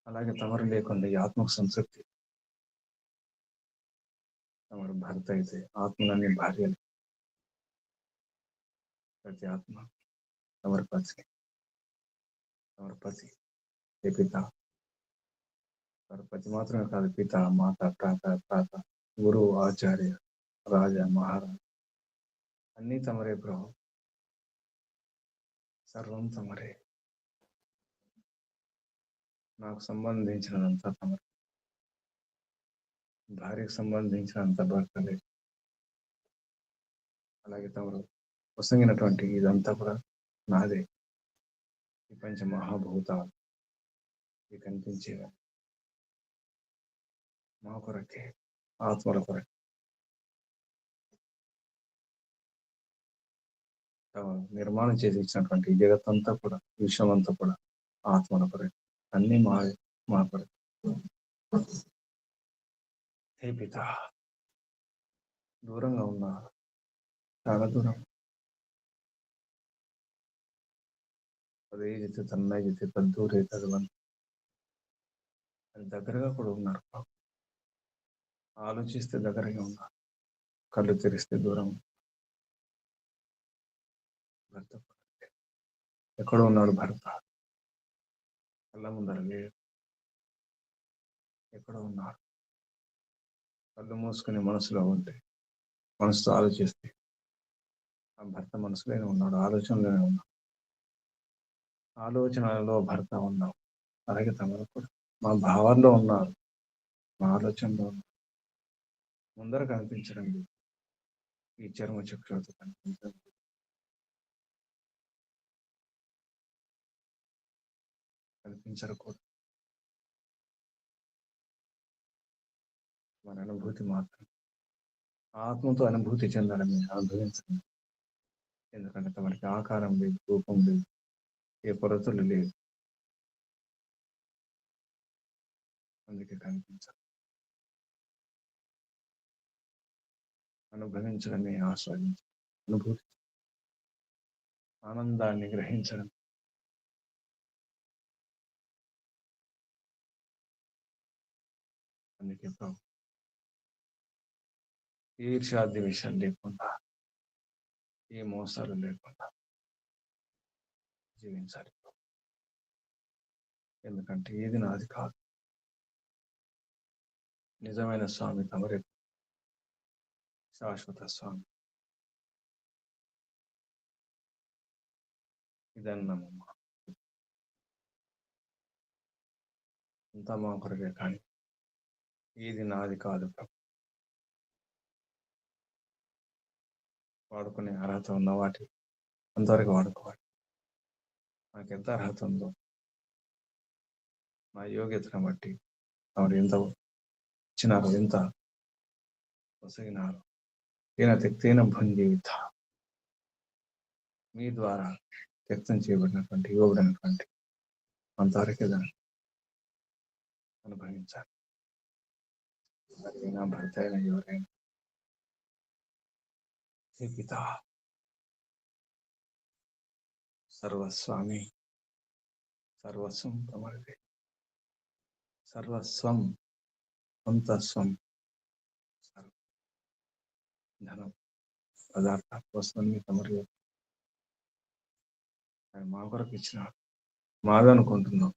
అలాగే తమరు లేకుండా ఈ ఆత్మకు సంతృప్తి. తమరు భర్త అయితే ఆత్మలన్నీ భార్యలు. ప్రతి ఆత్మ తమరి పతి, తమరి పతి ఏ పిత. తమరి పతి మాత్రమే కాదు, పిత, మాత, తాత, గురువు, ఆచార్య, రాజా, మహారాజా, అన్నీ తమరే ప్రభు. సర్వం తమరే. నాకు సంబంధించినంత తమరే. భార్యకు సంబంధించినంత భర్త లేదు. అలాగే తమరు వసంగినటువంటి ఇదంతా కూడా నాదే. ఈ పంచ మహాభూతాలు ఈ కనిపించే మా కొరకే, ఆత్మల కొరకే. నిర్మాణం చేసి ఇచ్చినటువంటి ఈ జగత్తంతా కూడా, విశ్వం అంతా కూడా ఆత్మల కొరకే. అన్నీ మా కొరకే. హే పిత, దూరంగా ఉన్నా, చాలా దూరం. అదే జితే తన్మయ జితే తద్దూరే తదవన్. అది దగ్గరగా కూడా ఉన్నారు. ఆలోచిస్తే దగ్గరగా ఉన్నారు, కళ్ళు తెరిస్తే దూరం. భర్త ఎక్కడ ఉన్నాడు? భర్త కళ్ళ ముందర లేడు. ఎక్కడ ఉన్నారు? కళ్ళు మూసుకుని మనసులో ఉంటే, మనసుతో ఆలోచిస్తే ఆ భర్త మనసులోనే ఉన్నాడు, ఆలోచనలోనే ఉన్నాడు. ఆలోచనలలో భర్త ఉన్నాం. అలాగే తమరు కూడా మా భావాల్లో ఉన్నారు, మా ఆలోచనలో ఉన్నారు. ముందర కనిపించడం లేదు, ఈ చర్మ చక్రవర్తి కల్పించకూడదు. మన అనుభూతి మాత్రం ఆత్మతో అనుభూతి చెందాలని అనుభవించండి. ఎందుకంటే తమకి ఆకారం లేదు, రూపం లేదు, ఏ కొరతలు లేదు, అందుకే కనిపించదు. అనుభవించడమే ఆస్వాదించడం, అనుభూతి, ఆనందాన్ని గ్రహించడం. అందుకే ప్రభు ఈర్ష్యాది విషయం లేకుండా, ఏ మోసాలు లేకుండా జీవించాలి. ఎందుకంటే ఏది నాది కాదు. నిజమైన స్వామి తమరే, శాశ్వత స్వామి. ఇదన్నమ్మ అంతా మా కొరకే, కానీ ఏది నాది కాదు ప్రభు. వాడుకునే అర్హత ఉన్న వాటి అంతవరకు వాడుకోవాలి. నాకు ఎంత అర్హత ఉందో నా యోగ్యతను బట్టి తమరు ఎంత ఇచ్చినారు, ఎంత వసగినారు. తేన తెక్తేన భుంజీవిత, మీ ద్వారా వ్యక్తం చేయబడినటువంటి, ఇవ్వబడినటువంటి అంతవరకే దాన్ని అనుభవించాలి. నా భర్త అయినా ఎవరైనా, హే పిత సర్వస్వామి, సర్వస్వం తమరిదే. సర్వస్వం, అంతస్వం, ధనం, పదార్థ వస్తువుని తమరి ఆయన మా కొరకు ఇచ్చినాడు. మాది అనుకుంటున్నాం,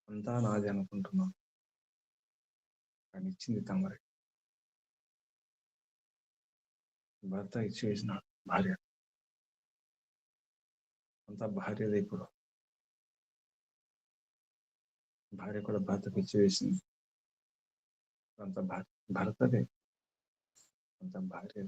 అంతా నాది అనుకుంటున్నాం, కానీ ఇచ్చింది తమరే. భర్త ఇచ్చి వేసినాడు, భార్య అంతా భార్యదే. ఇప్పుడు భార్య కూడా భర్తకు ఇచ్చి వేసింది, అంత భర్తదే, అంత భార్య.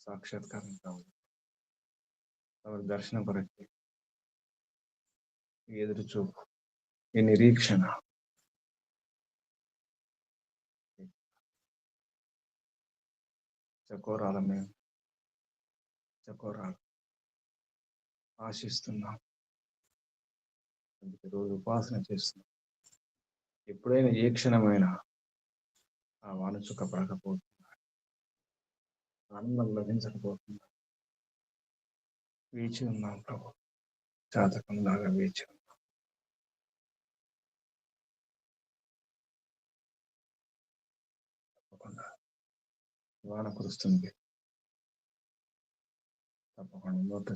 సాక్షాత్కారం కావాలి. ఎవరి దర్శనం కొరకు ఎదురు చూపు, ఈ నిరీక్షణ. చకోరాల మేము చకోరాలు ఆశిస్తున్నాం. అందుకే రోజు ఉపాసన చేస్తున్నాం. ఎప్పుడైనా ఏ క్షణమైనా ఆ వానచుక్క పడకపోతుందా, ఆనందం లభించకపోతుందా, వేచి ఉన్నాం ప్రభు. జాతకంలాగా వేచి ఉన్నాం. తప్పకుండా వాన కురుస్తుంది. తప్పకుండా నోట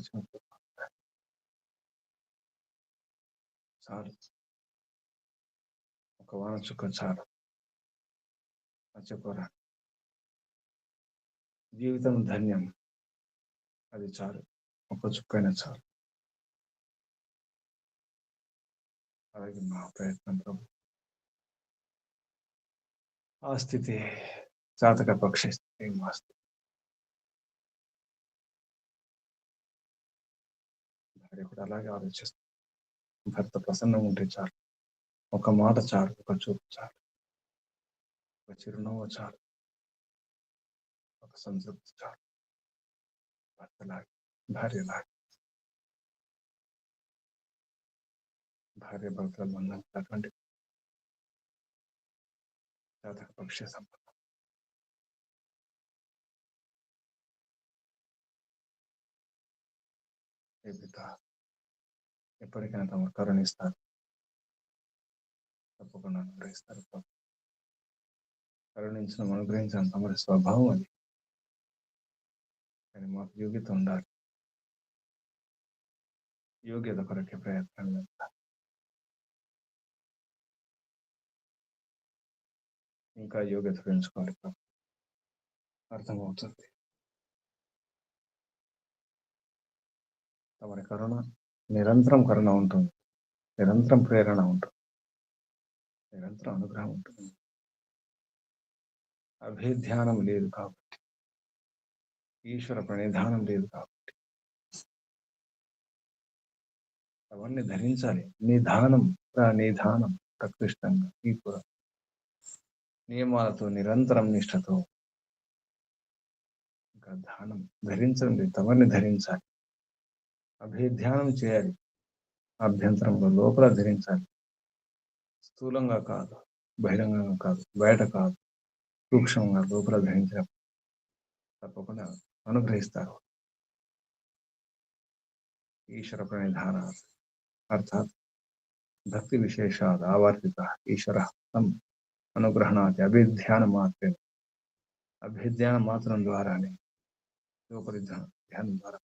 చాలు, ఒక వాన చుక్క చాలు. మర్చిపోరా, జీవితం ధన్యం. అది చాలు, ఒక చుక్కైనా చాలు. అలాగే మా ప్రయత్నం ప్రభు. ఆ స్థితి జాతక పక్ష స్థితి, మా స్థితి. భార్య కూడా అలాగే ఆలోచిస్తుంది. భర్త ప్రసన్నం ఉంటే చాలు, ఒక మాట చాలు, ఒక చూపు చాలు, ఒక చిరునవ్వు చాలు, ఒక సంతృప్తి చాలు. భర్తలాగా, భార్యలాగా, భార్య భర్తల బంధం అటువంటి జాతక పక్ష సంబంధం. ఏ పిత ఎప్పటికైనా తమ కరుణిస్తారు, తప్పకుండా అనుగ్రహిస్తారు. కరుణించడం, అనుగ్రహించడం తమరి స్వభావం. అది కానీ మాకు యోగ్యత ఉండాలి. యోగ్యత కొరకే ప్రయత్నం లేదు. ఇంకా యోగ్యత పెంచుకోవాలి. అర్థమవుతుంది. తమరి కరుణ, నిరంతరం కరుణ ఉంటుంది. నిరంతరం ప్రేరణ ఉంటుంది, నిరంతరం అనుగ్రహం ఉంటుంది. అభేధ్యానం లేదు కాబట్టి, ఈశ్వర ప్రణిధానం లేదు కాబట్టి అవన్నీ ధరించాలి. నిధానం నిధానం ప్రకృష్టంగా ఈ కూడా నియమాలతో నిరంతరం నిష్ఠతో ఇంకా ధ్యానం ధరించండి, తమని ధరించాలి. అభేధ్యానం చేయాలి, అభ్యంతరంలో లోపల ధరించాలి. స్థూలంగా కాదు, బహిరంగంగా కాదు, బయట కాదు, సూక్ష్మంగా లోపల ధరించడం తప్పకుండా అనుగ్రహిస్తారు. ఈశ్వర ప్రణిధాన అర్థాత్ భక్తి విశేషాద్ ఆవర్తిత ఈశ్వర తం అనుగ్రహణాది అభిధ్యానం మాత్రమే. అభిధ్యానం మాత్రం ద్వారానే లోపలి ధ్యానం ద్వారా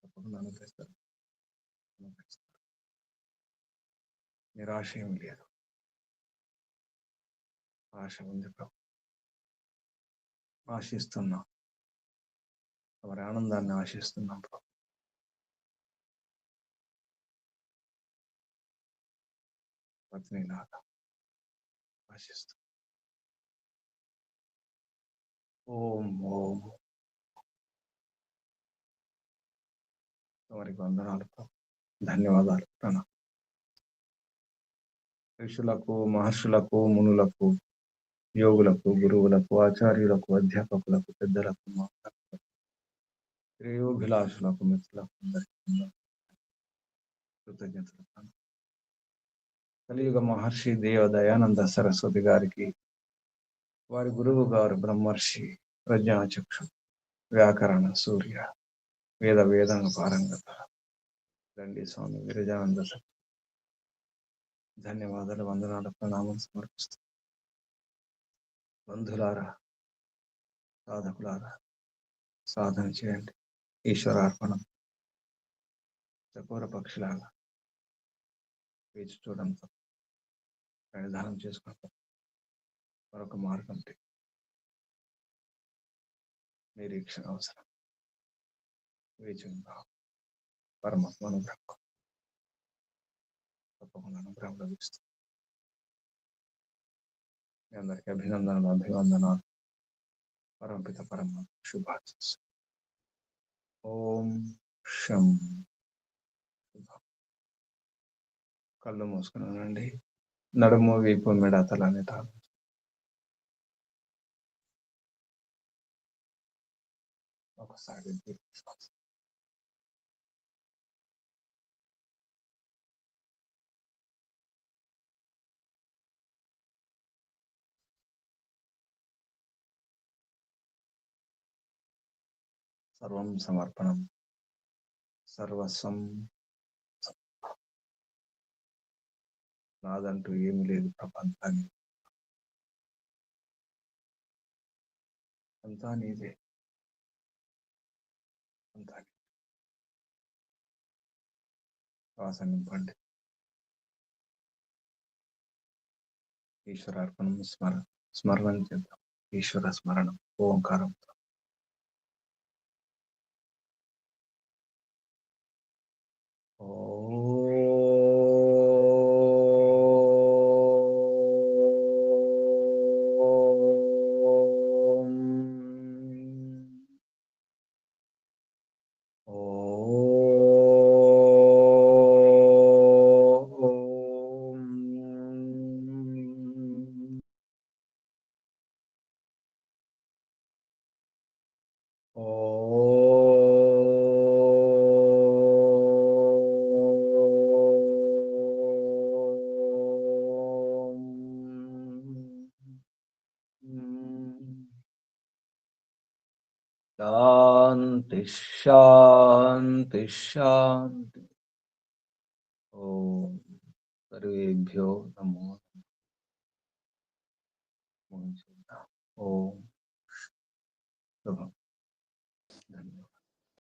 తప్పకుండా అనుగ్రహిస్తారు. నిరాశ ఏం లేదు, ఆశ ఉంది ప్రభు. ఆశిస్తున్నాం, వారి ఆనందాన్ని ఆశిస్తున్నాం ప్రభు. పత్నిలాగా ఆశిస్తున్నాం. ఓం ఓం. వారికి వందనాలు ప్రభు, ధన్యవాదాలు. ప్రణామం. ఋషులకు, మహర్షులకు, మునులకు, యోగులకు, గురువులకు, ఆచార్యులకు, అధ్యాపకులకు, పెద్దలకు, మాతలకు, శ్రేయోభిలాషులకు, మిత్రులకు అందరికీ కృతజ్ఞతలు. కలియుగ మహర్షి దేవ దయానంద సరస్వతి గారికి, వారి గురువు గారు బ్రహ్మర్షి ప్రజ్ఞాచక్షు వ్యాకరణ సూర్య వేద వేదాంగ పారంగత దండి స్వామి విరజానంద ధన్యవాదాలు, వందనాలు, ప్రణామం సమర్పిస్తూ, బంధులారా, సాధకులారా సాధన చేయండి. ఈశ్వరార్పణం. చకోర పక్షిలాగా వేచి చూడంతో ప్రనిధానం చేసుకుంటాం. మరొక మార్గం నిరీక్షణ అవసరం. వేచి ఉందాం. పరమాత్మ అనుగ్రహం తప్పకుండా అనుగ్రహం లభిస్తుంది. మీ అందరికీ అభినందనలు, అభివందనాలు. పరమపిత పరమాత్మ శుభాశీస్సు. ఓం శం. కళ్ళు మూసుకున్నానండి. నడుము, వీపు, మెడ, తలని తాను ఒకసారి సర్వం సమర్పణం, సర్వస్వం. నాదంటూ ఏమి లేదు ప్రపంచాన్ని, అంతా నీదే, అంతా శ్వాస నింపండి. ఈశ్వరార్పణం. స్మరణం చేద్దాం. ఈశ్వర స్మరణం. ఓంకారం. శాంతి శాంతి శాంతి. ఓం సర్వేభ్యో నమో. ఓం శుభం.